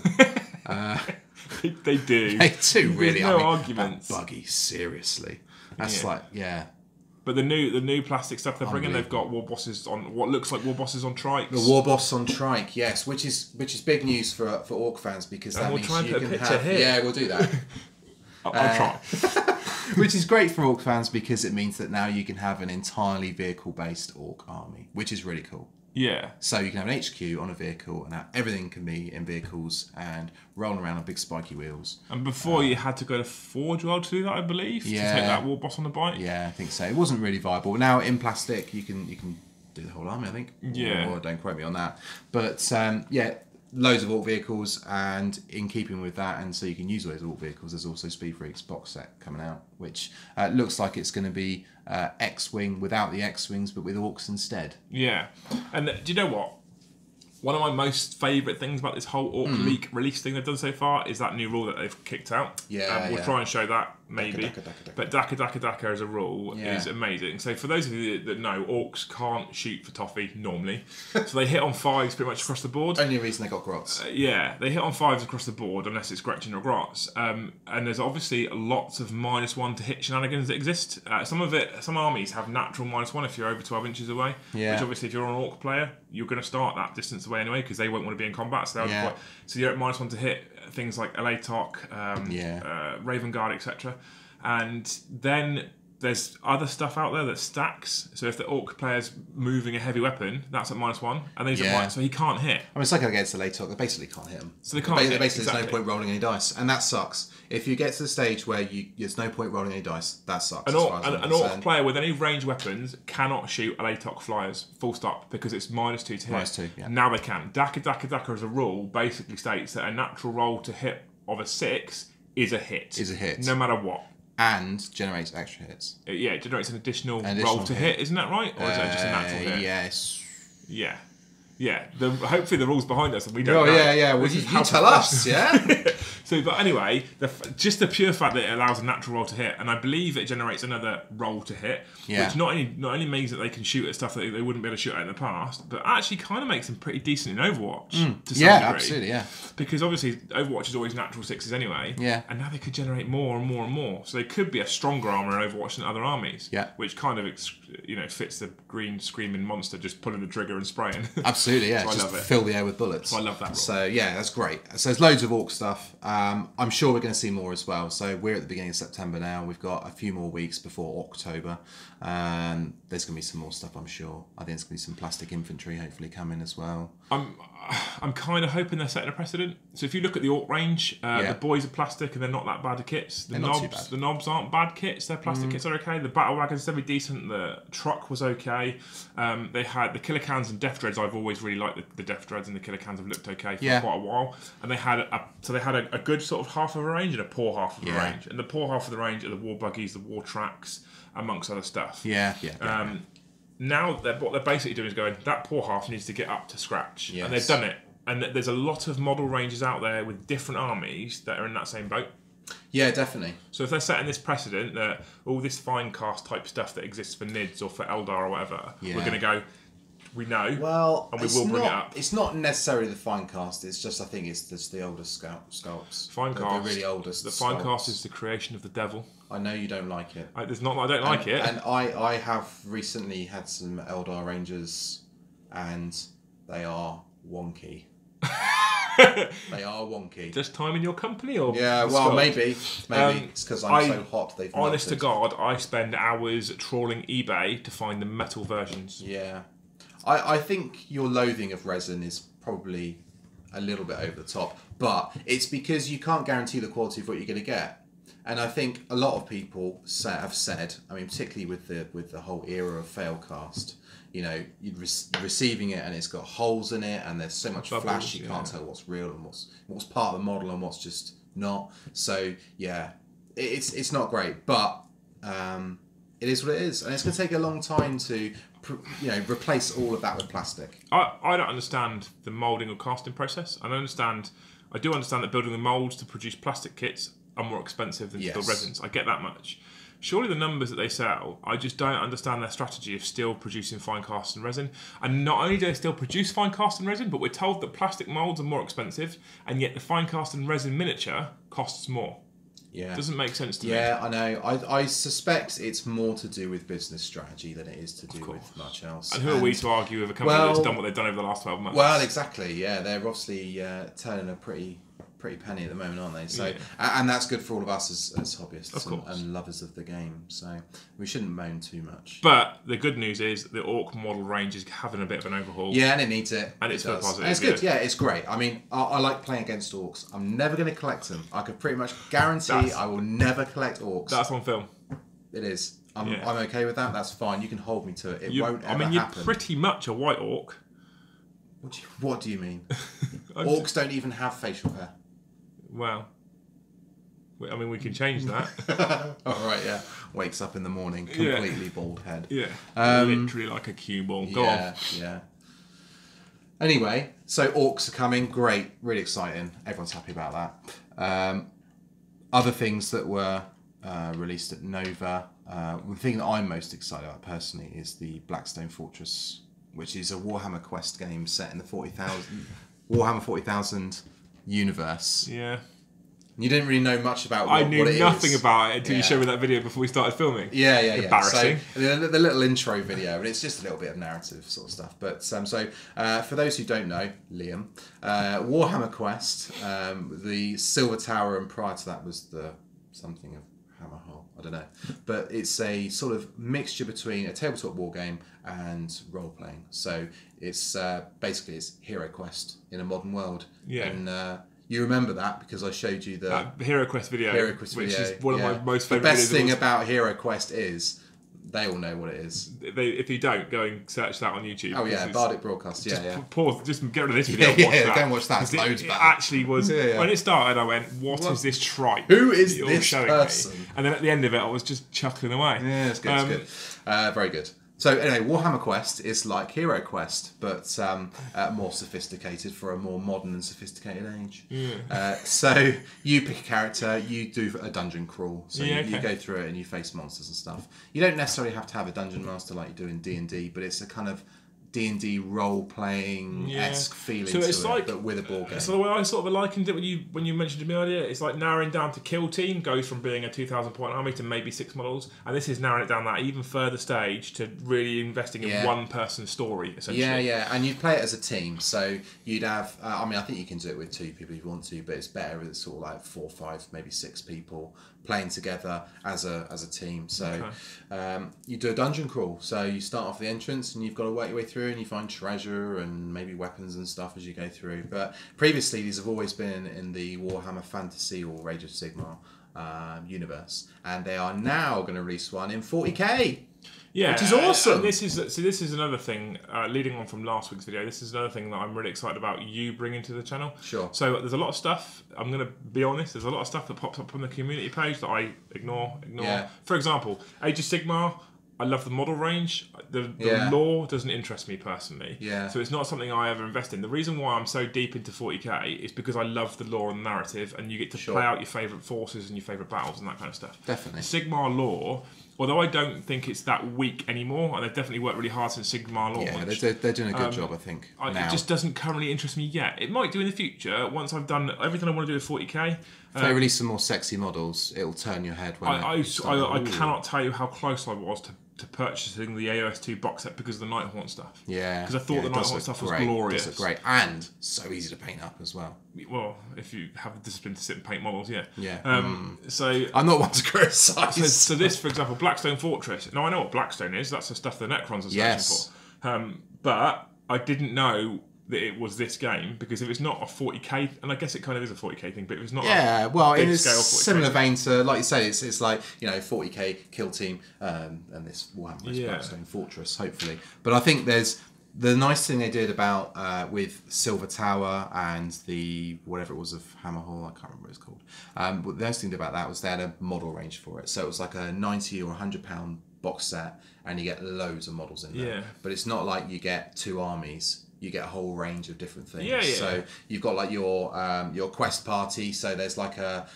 They do.
They do, really.
There's no arguments.
Buggy, seriously. That's
But the new plastic stuff they're bringing, they've got war bosses on what looks like war bosses on trikes.
The war boss on trike, yes, which is big news for orc fans because that means you can have. Here. Yeah, we'll do that.
I'll try.
Which is great for orc fans because it means that now you can have an entirely vehicle-based orc army, which is really cool.
Yeah.
So you can have an HQ on a vehicle, and now everything can be in vehicles and rolling around on big spiky wheels.
And before you had to go to Forge World to do that, I believe, to take that war boss on the bike.
Yeah, I think so. It wasn't really viable. Now in plastic, you can do the whole army, I think.
Yeah.
Or don't quote me on that. But yeah, loads of Orc vehicles, and in keeping with that, and so you can use those Orc vehicles, there's also Speed Freaks box set coming out, which looks like it's going to be X-Wing without the X-Wings, but with Orcs instead.
Yeah. And do you know what? One of my most favourite things about this whole Orc Leak release thing they've done so far is that new rule that they've kicked out.
Yeah,
we'll try and show that, maybe.
Dakka.
But Dakka as a rule is amazing. So for those of you that know, Orcs can't shoot for toffee normally. So they hit on 5s pretty much across the board.
Only reason they got grots.
Yeah, they hit on 5s across the board unless it's Gretchen or grots. And there's obviously lots of -1 to hit shenanigans that exist. Some armies have natural -1 if you're over 12 inches away. Yeah. Which obviously if you're an Orc player, you're going to start that distance away anyway because they won't want to be in combat. So, so you're at -1 to hit things like LA-Tok, Raven Guard, etc. And then there's other stuff out there that stacks. So if the Orc player's moving a heavy weapon, that's at -1, and then he's at so he can't hit.
I mean, it's like against the LA-Tok, they basically can't hit him.
So they can't hit.
Basically, there's no point rolling any dice, and that sucks. If you get to the stage where there's no point rolling any dice, that sucks.
An Orc player with any ranged weapons cannot shoot LA-Tok flyers, full stop, because it's -2 to hit.
-2, yeah.
Now they can. Dakka as a rule basically states that a natural roll to hit of a 6 is a hit. No matter what.
And generates extra hits.
It generates an additional roll to hit, isn't that right? Or is that just a natural hit?
Yes.
Yeah. Yeah. Hopefully the rules behind us and we don't know.
Yeah. Well, you tell us, yeah?
So, but anyway, just the pure fact that it allows a natural roll to hit, and I believe it generates another roll to hit, which not only means that they can shoot at stuff that they wouldn't be able to shoot at in the past, but actually kind of makes them pretty decent in Overwatch to some degree.
Absolutely, yeah.
Because obviously Overwatch is always natural 6s anyway, and now they could generate more and more and more. So they could be a stronger armour in Overwatch than other armies, which kind of fits the green screaming monster just pulling the trigger and spraying.
Absolutely, yeah.
So
just fill the air with bullets.
So I love that rule.
So yeah, that's great. So there's loads of Orc stuff. I'm sure we're going to see more as well. So we're at the beginning of September now. We've got a few more weeks before October. There's going to be some more stuff, I'm sure. I think there's going to be some plastic infantry hopefully coming as well.
I'm kind of hoping they're setting a precedent. So if you look at the Orc range, the boys are plastic and they're not that bad at kits. The knobs aren't bad kits. Their plastic kits are okay. The battle wagons are semi decent. The truck was okay. They had the killer cans and death dreads. I've always really liked the death dreads, and the killer cans have looked okay for quite a while. And they had a good sort of half of a range and a poor half of the range. And the poor half of the range are the war buggies, the war tracks, amongst other stuff. Now what they're basically doing is going, that poor half needs to get up to scratch. And they've done it. And there's a lot of model ranges out there with different armies that are in that same boat.
Yeah, definitely.
So if they're setting this precedent that all this fine cast type stuff that exists for NIDS or for Eldar or whatever, we're going to go, we know, and we will bring it up.
It's not necessarily the fine cast, it's just, I think it's just the older sculpts.
Fine cast.
The really oldest
The fine cast is the creation of the devil.
I know you don't like it.
It's not that I don't like it.
And I have recently had some Eldar Rangers, and they are wonky. They are wonky.
Just time in your company, or
maybe it's because I'm so hot. They've
honest
melted.
To God, I spend hours trawling eBay to find the metal versions.
Yeah, I think your loathing of resin is probably a little bit over the top, but it's because you can't guarantee the quality of what you're going to get. And I think a lot of people have said, I mean, particularly with the whole era of failcast, you're receiving it and it's got holes in it and there's so much flash you can't tell what's real and what's part of the model and what's just not. So yeah, it's not great, but it is what it is, and it's going to take a long time to replace all of that with plastic.
I don't understand the moulding or casting process. I do understand that building the moulds to produce plastic kits are more expensive than to build resins. I get that much. Surely the numbers that they sell, I just don't understand their strategy of still producing fine cast and resin. And not only do they still produce fine cast and resin, but we're told that plastic moulds are more expensive, and yet the fine cast and resin miniature costs more. Yeah. Doesn't make sense to me.
Yeah, I know. I suspect it's more to do with business strategy than it is to do with much else.
And who are we to argue with a company that's done what they've done over the last 12 months?
Well, exactly, yeah. They're obviously turning a pretty penny at the moment, aren't they? So, and that's good for all of us as hobbyists and lovers of the game. So we shouldn't moan too much.
But the good news is the Orc model range is having a bit of an overhaul.
Yeah, and it needs it.
And it's for positive.
And it's good. Yeah, it's great. I mean, I like playing against Orcs. I'm never going to collect them. I could pretty much guarantee I will never collect Orcs.
That's on film.
It is. I'm okay with that. That's fine. You can hold me to it. It won't ever happen.
You're pretty much a white orc.
What do you mean? Orcs don't even have facial hair.
Well, I mean, we can change that.
All right, yeah. Wakes up in the morning, completely bald head.
Yeah. Literally like a cue ball. Go on.
Yeah. Anyway, so orcs are coming. Great. Really exciting. Everyone's happy about that. Other things that were released at Nova. The thing that I'm most excited about personally is the Blackstone Fortress, which is a Warhammer Quest game set in the Warhammer 40,000 universe.
Yeah.
You didn't really know much about what it is.
I knew nothing about it until you showed me that video before we started filming.
Yeah.
Embarrassing.
So the little intro video, and it's just a little bit of narrative sort of stuff. But for those who don't know, Liam, Warhammer Quest, the Silver Tower, and prior to that was the something of Hammerhole. I don't know, but it's a sort of mixture between a tabletop war game and role playing. So it's basically it's Hero Quest in a modern world.
Yeah.
And you remember that because I showed you the
Hero Quest video, which is one of my most favourite videos.
The best thing about Hero Quest is they all know what it is.
If you don't, go and search that on YouTube.
Oh yeah, Bardic Broadcast.
Pause. Just get rid of this video.
Go and watch that. It's loads
it
better.
Actually was when it started. I went, "What is this tripe?
Who is this person?"
Me? And then at the end of it, I was just chuckling away.
Yeah, it's good. It's good. Very good. So anyway, Warhammer Quest is like Hero Quest, but more sophisticated for a more modern and sophisticated age. Yeah. So you pick a character, you do a dungeon crawl. So you go through it and you face monsters and stuff. You don't necessarily have to have a dungeon master like you do in D&D, but it's a kind of D&D role-playing-esque feeling to it, but with a board game.
So the way I sort of likened it when you mentioned to me earlier, it's like narrowing down to Kill Team goes from being a 2,000 point army to maybe 6 models, and this is narrowing it down that even further stage to really investing in one person's story, essentially.
Yeah, and you'd play it as a team, so you'd have, I think you can do it with 2 people if you want to, but it's better with sort of like 4, 5, maybe 6 people playing together as a team. So you do a dungeon crawl, so you start off the entrance and you've got to work your way through and you find treasure and maybe weapons and stuff as you go through. But previously these have always been in the Warhammer Fantasy or Age of Sigmar universe, and they are now going to release one in 40k.
Yeah,
which is awesome.
And this is another thing, leading on from last week's video, this is another thing that I'm really excited about you bringing to the channel.
Sure.
So there's a lot of stuff, I'm going to be honest, there's a lot of stuff that pops up on the community page that I ignore. Yeah. For example, Age of Sigmar, I love the model range. The lore doesn't interest me personally.
Yeah.
So it's not something I ever invest in. The reason why I'm so deep into 40k is because I love the lore and the narrative, and you get to play out your favourite forces and your favourite battles and that kind of stuff.
Definitely.
Sigmar lore, although I don't think it's that weak anymore, and they've definitely worked really hard since Sigmar launch.
Yeah, they're doing a good job, I think.
It just doesn't currently interest me yet. It might do in the future, once I've done everything I want to do with 40k.
If they release some more sexy models, it'll turn your head.
I cannot tell you how close I was to purchasing the AOS2 box set because of the Nighthaunt stuff.
Yeah.
Because I thought the Nighthaunt stuff was glorious.
It does look great. And so easy to paint up as well.
Well, if you have the discipline to sit and paint models, yeah.
Yeah.
So
I'm not one to criticise.
So this, for example, Blackstone Fortress. Now, I know what Blackstone is. That's the stuff the Necrons are searching for. But I didn't know that it was this game, because if it's not a 40k, and I guess it kind of is a 40k thing, but if it's not a big scale 40k
similar vein to, like you say, it's like, 40k Kill Team and this Warhammer Blackstone Fortress, hopefully. But I think there's the nice thing they did about with Silver Tower and the whatever it was of Hammerhall, I can't remember what it's called. But the nice thing about that was they had a model range for it, so it was like a £90 or £100 box set, and you get loads of models in there.
Yeah.
But it's not like you get 2 armies. You get a whole range of different things.
Yeah.
So you've got like your quest party. So there's like a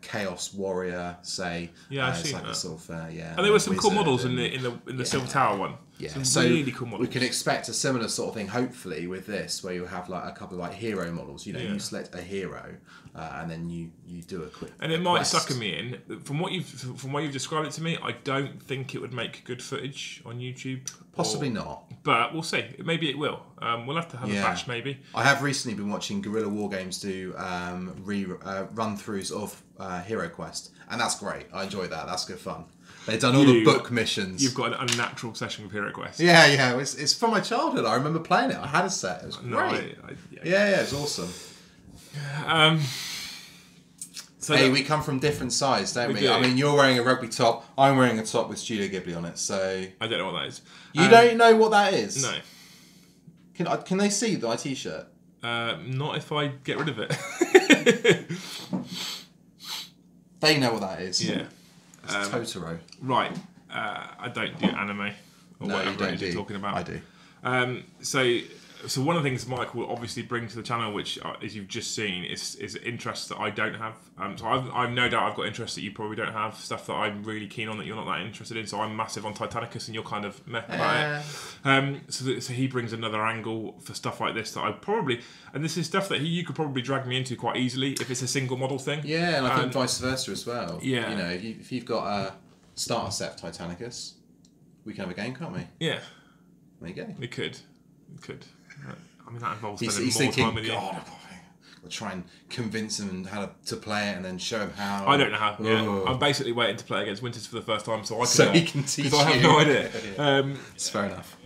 chaos warrior, say.
Yeah, I've
seen
like
that.
A
sort of
And there were some cool models in the Silver Tower one.
Yeah,
some really cool models.
We can expect a similar sort of thing, hopefully, with this, where you have like a couple of like hero models. You select a hero, and then you do a quick.
And it might sucker me in. From what you've described it to me, I don't think it would make good footage on YouTube.
Possibly not.
But we'll see. Maybe it will. We'll have to have a batch, maybe.
I have recently been watching Guerrilla Wargames do run-throughs of Hero Quest, and that's great. I enjoy that. That's good fun. They've done all the book missions.
You've got an unnatural obsession with Hero Quest.
Yeah. It's from my childhood. I remember playing it. I had a set. It was great. Yeah, it was awesome. So hey, we come from different sides, don't we? I mean, you're wearing a rugby top. I'm wearing a top with Studio Ghibli on it. So
I don't know what that is.
You don't know what that is?
No.
Can they see my t-shirt?
Not if I get rid of it.
They know what that is.
Yeah.
It's Totoro.
Right. I don't do anime. Or
no,
whatever it is you're talking about.
I do.
So one of the things Mike will obviously bring to the channel, which, as you've just seen, is interests that I don't have. So I've no doubt I've got interests that you probably don't have, stuff that I'm really keen on that you're not that interested in. So I'm massive on Titanicus and you're kind of meh about it. So he brings another angle for stuff like this that I probably, and this is stuff that you could probably drag me into quite easily if it's a single model thing.
Yeah, and I think vice versa as well.
Yeah.
You know, if you've got a starter set of Titanicus, we can have a game, can't we?
Yeah.
There you go.
We could. I mean, that involves
he's
spending more
thinking,
time with you.
I'll try and convince him how to play it and then show him how.
I don't know how. Yeah. I'm basically waiting to play against Winters for the first time so
he can teach you.
Because I have no idea.
It's fair enough.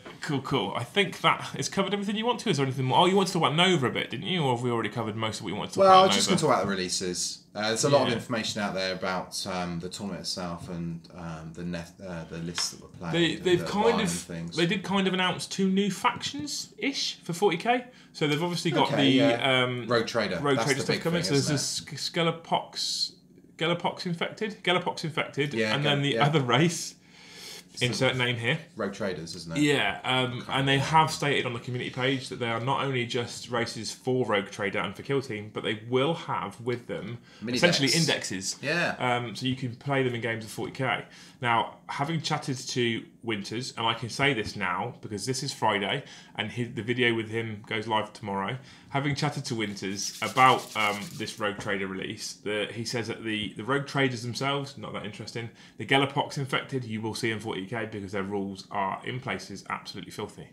Cool. I think that has covered everything you want to. Is there anything more? Oh, you wanted to talk about Nova a bit, didn't you? Or have we already covered most of what you wanted to talk about?
Well, I was just going to talk about the releases. There's a lot of information out there about the tournament itself and the lists that were playing.
They did kind of announce 2 new factions ish for 40k. So they've obviously got
Rogue Trader
stuff coming. So there's this Galapox infected, and then the other race. Insert name here.
Rogue Traders, isn't it?
Yeah, and they have stated on the community page that they are not only just races for Rogue Trader and for Kill Team, but they will have with them essentially indexes.
Yeah.
So you can play them in games of 40k. Now, having chatted to Winters, and I can say this now because this is Friday, and the video with him goes live tomorrow. Having chatted to Winters about this Rogue Trader release, he says that the Rogue Traders themselves, not that interesting. The Galapox infected, you will see in 40k because their rules are in places absolutely filthy.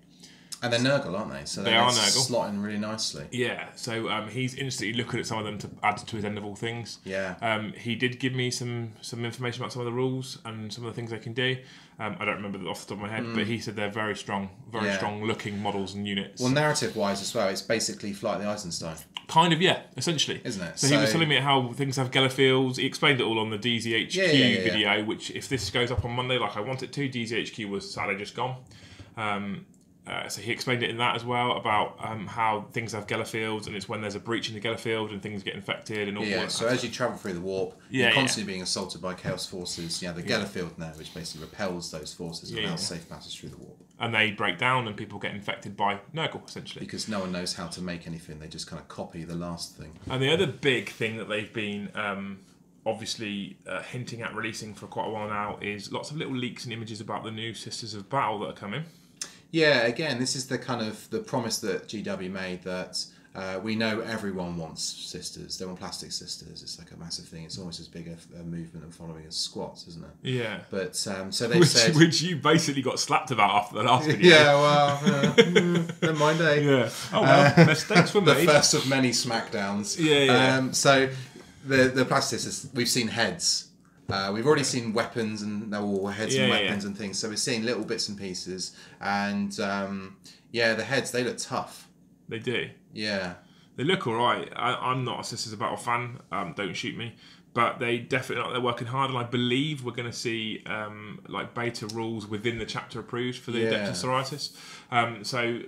And they're Nurgle, aren't they? So
they are Nurgle.
Slotting really nicely.
Yeah, so he's instantly looking at some of them to add to his end of all things.
Yeah.
He did give me some information about some of the rules and some of the things they can do. I don't remember them off the top of my head, but he said they're very strong looking models and units.
Well, narrative-wise as well, it's basically Flight of the Eisenstein.
Kind of, yeah, essentially.
Isn't it?
So he was telling me how things have Gellerfields. He explained it all on the DZHQ video, which if this goes up on Monday like I want it to, DZHQ was sadly just gone. So he explained it in that as well about how things have Gellerfields and it's when there's a breach in the Gellerfield and things get infected and all that.
Yeah, so as you travel through the warp, you're constantly being assaulted by Chaos forces. You have the Gellerfield now, which basically repels those forces and allows safe passage through the warp.
And they break down and people get infected by Nurgle, essentially.
Because no one knows how to make anything. They just kind of copy the last thing.
And the other big thing that they've been obviously hinting at releasing for quite a while now is lots of little leaks and images about the new Sisters of Battle that are coming.
Yeah, again, this is the kind of the promise that GW made that we know everyone wants sisters. They want plastic sisters. It's like a massive thing. It's almost as big a movement and following as squats, isn't it?
Yeah.
But so they said...
Which you basically got slapped about after the last video.
Yeah, well, never mind, eh?
Yeah. Oh, well, mistakes were made.
The first of many smackdowns.
Yeah.
So the plastic sisters, we've seen heads. We've already seen weapons and they're all heads and weapons and things. So we're seeing little bits and pieces. And the heads, they look tough.
They do.
Yeah.
They look alright. I'm not a Sisters of Battle fan. Don't shoot me. But they definitely, they're working hard. And I believe we're going to see like beta rules within the chapter approved for the Degs of Psoriasis. So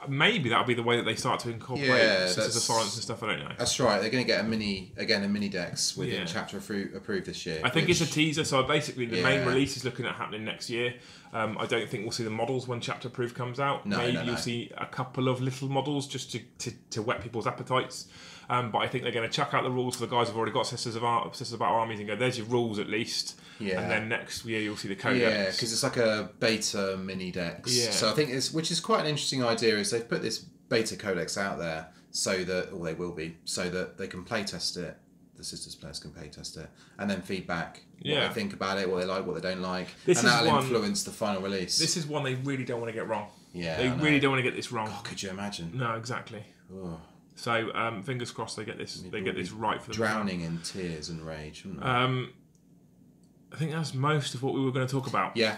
maybe that'll be the way that they start to incorporate Sisters of Florence and stuff. I don't know.
That's right. They're going to get a mini Dex within chapter approved this year.
I think it's a teaser. So basically, the main release is looking at happening next year. I don't think we'll see the models when chapter approved comes out. Maybe you'll see a couple of little models just to whet people's appetites. But I think they're going to chuck out the rules for the guys who've already got Sisters of Battle armies and go, there's your rules at least. Yeah. And then next year you'll see the codex.
Yeah, because it's like a beta mini Dex. Yeah. So I think which is quite an interesting idea, is they've put this beta codex out there so that, or they will be, so that they can play test it. The Sisters players can play test it and then feedback what they think about it, what they like, what they don't like, and that'll influence the final release.
This is one they really don't want to get wrong.
Yeah,
they really don't want to get this wrong.
God, could you imagine?
No, exactly.
Ugh.
So fingers crossed they get this. They get this right for them.
Drowning in tears and rage.
I think that's most of what we were going to talk about.
Yeah.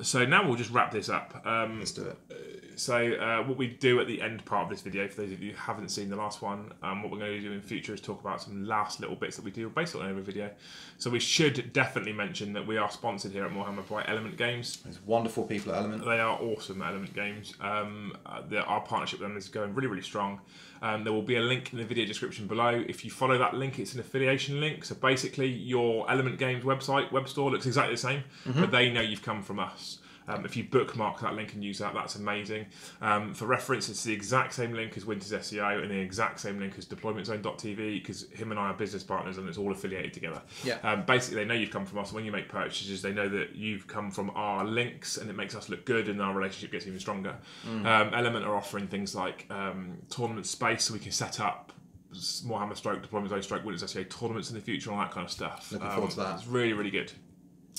So now we'll just wrap this up.
Let's do it.
So what we do at the end part of this video, for those of you who haven't seen the last one, what we're going to do in future is talk about some last little bits that we do basically on every video. So we should definitely mention that we are sponsored here at Warhammer by Element Games.
There's wonderful people at Element.
They are awesome at Element Games. Our partnership with them is going really, really strong. There will be a link in the video description below. If you follow that link, it's an affiliation link. So basically your Element Games website, web store looks exactly the same, but they know you've come from us. If you bookmark that link and use that, that's amazing. For reference, it's the exact same link as Winter's SEO and the exact same link as deploymentzone.tv, because him and I are business partners and it's all affiliated together. Yeah. Basically, they know you've come from us. When you make purchases, they know that you've come from our links, and it makes us look good and our relationship gets even stronger. Element are offering things like tournament space, so we can set up Warhammer Deployment Zone Winter's SEO tournaments in the future, all that kind of stuff.
Looking forward to that.
It's really, really good.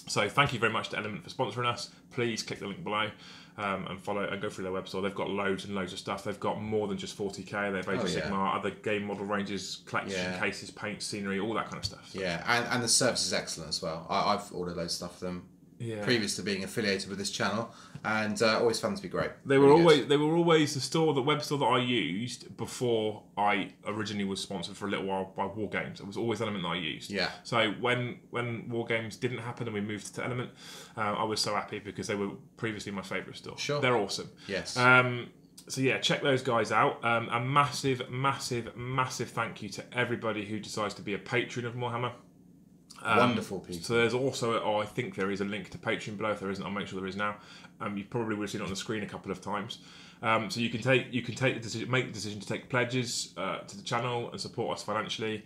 So thank you very much to Element for sponsoring us. Please click the link below and follow and go through their website. They've got loads and loads of stuff. They've got more than just 40k. They've Age of Sigmar, other game model ranges, collection cases, paint, scenery, all that kind of stuff.
Yeah, and the service is excellent as well. I've ordered loads of stuff from them. Previous to being affiliated with this channel, and always found to be great.
They were always the web store that I used before I originally was sponsored for a little while by War Games. It was always Element that I used. Yeah. So when War Games didn't happen and we moved to Element, I was so happy because they were previously my favourite store. Sure. They're awesome.
Yes.
So yeah, check those guys out. A massive, massive, massive thank you to everybody who decides to be a patron of Warhammer.
Wonderful people.
So there's also, I think there is a link to Patreon below. If there isn't, I'll make sure there is now. You probably would have seen it on the screen a couple of times. So you can make the decision to take pledges to the channel and support us financially,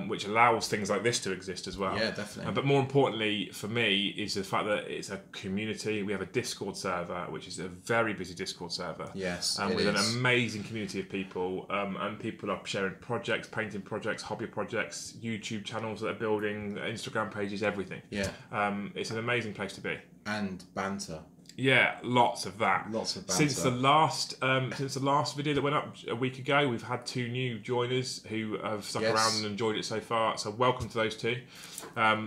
which allows things like this to exist as well.
Yeah, definitely.
But more importantly for me is the fact that it's a community. We have a Discord server, which is a very busy Discord server.
Yes,
with an amazing community of people, and people are sharing projects, painting projects, hobby projects, YouTube channels that are building, Instagram pages, everything. Yeah. It's an amazing place to be.
And banter.
Yeah, lots of that.
Lots of banter.
Since the last video that went up a week ago, we've had 2 new joiners who have stuck around and enjoyed it so far. So welcome to those 2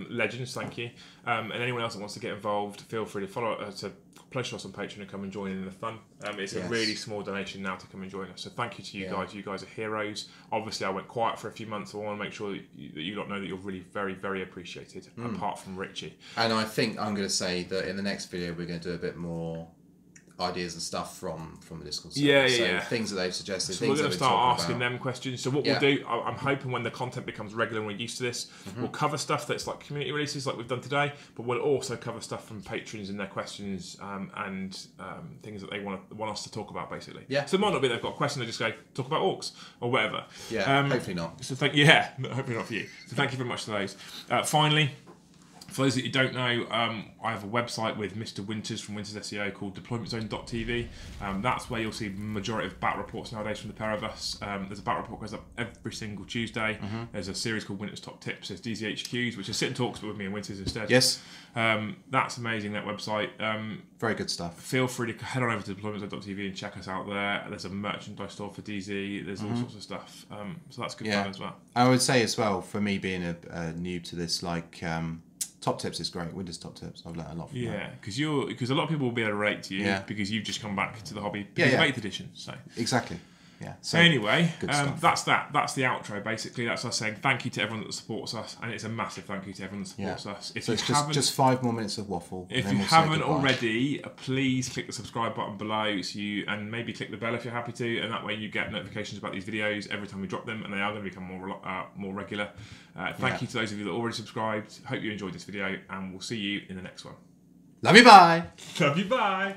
legends. Thank you. And anyone else that wants to get involved, feel free to follow to pledge us on Patreon and come and join in the fun. It's a really small donation now to come and join us. So thank you to you guys. You guys are heroes. Obviously, I went quiet for a few months, so I want to make sure that you lot know that you're really very, very appreciated. Apart from Richie.
And I think I'm going to say that in the next video we're going to do a bit more ideas and stuff from the Discord server. So things that they've suggested.
So we're going to start asking them questions. So what we'll do, I'm hoping when the content becomes regular and we're used to this, we'll cover stuff that's like community releases like we've done today, but we'll also cover stuff from patrons and their questions and things that they want us to talk about basically. Yeah. So it might not be they've got a question, they just go talk about orcs or whatever.
Yeah. Hopefully not.
So hopefully not for you. So thank you very much to those. Finally, for those that you don't know, I have a website with Mr. Winters from Winters SEO called deploymentzone.tv. That's where you'll see the majority of battle reports nowadays from the pair of us. There's a battle report goes up every single Tuesday. There's a series called Winters Top Tips. There's DZHQs, which is sit and talks with me and Winters instead. Yes. That's amazing, that website.
Very good stuff.
Feel free to head on over to deploymentzone.tv and check us out there. There's a merchandise store for DZ. There's all sorts of stuff. So that's good fun as well.
I would say as well, for me being a noob to this, Top Tips is great. Windows Top Tips. I've learned a lot from that.
Yeah, because a lot of people will be able to relate to you because you've just come back to the hobby because of 8th edition. So
exactly. Yeah.
So anyway, that's that. That's the outro. Basically, that's us saying thank you to everyone that supports us, and it's a massive thank you to everyone that supports us.
If you haven't, just 5 more minutes of waffle.
If you haven't already, please click the subscribe button below, and maybe click the bell if you're happy to, and that way you get notifications about these videos every time we drop them, and they are going to become more regular. Thank you to those of you that already subscribed. Hope you enjoyed this video, and we'll see you in the next one.
Love you, bye.
Love you, bye.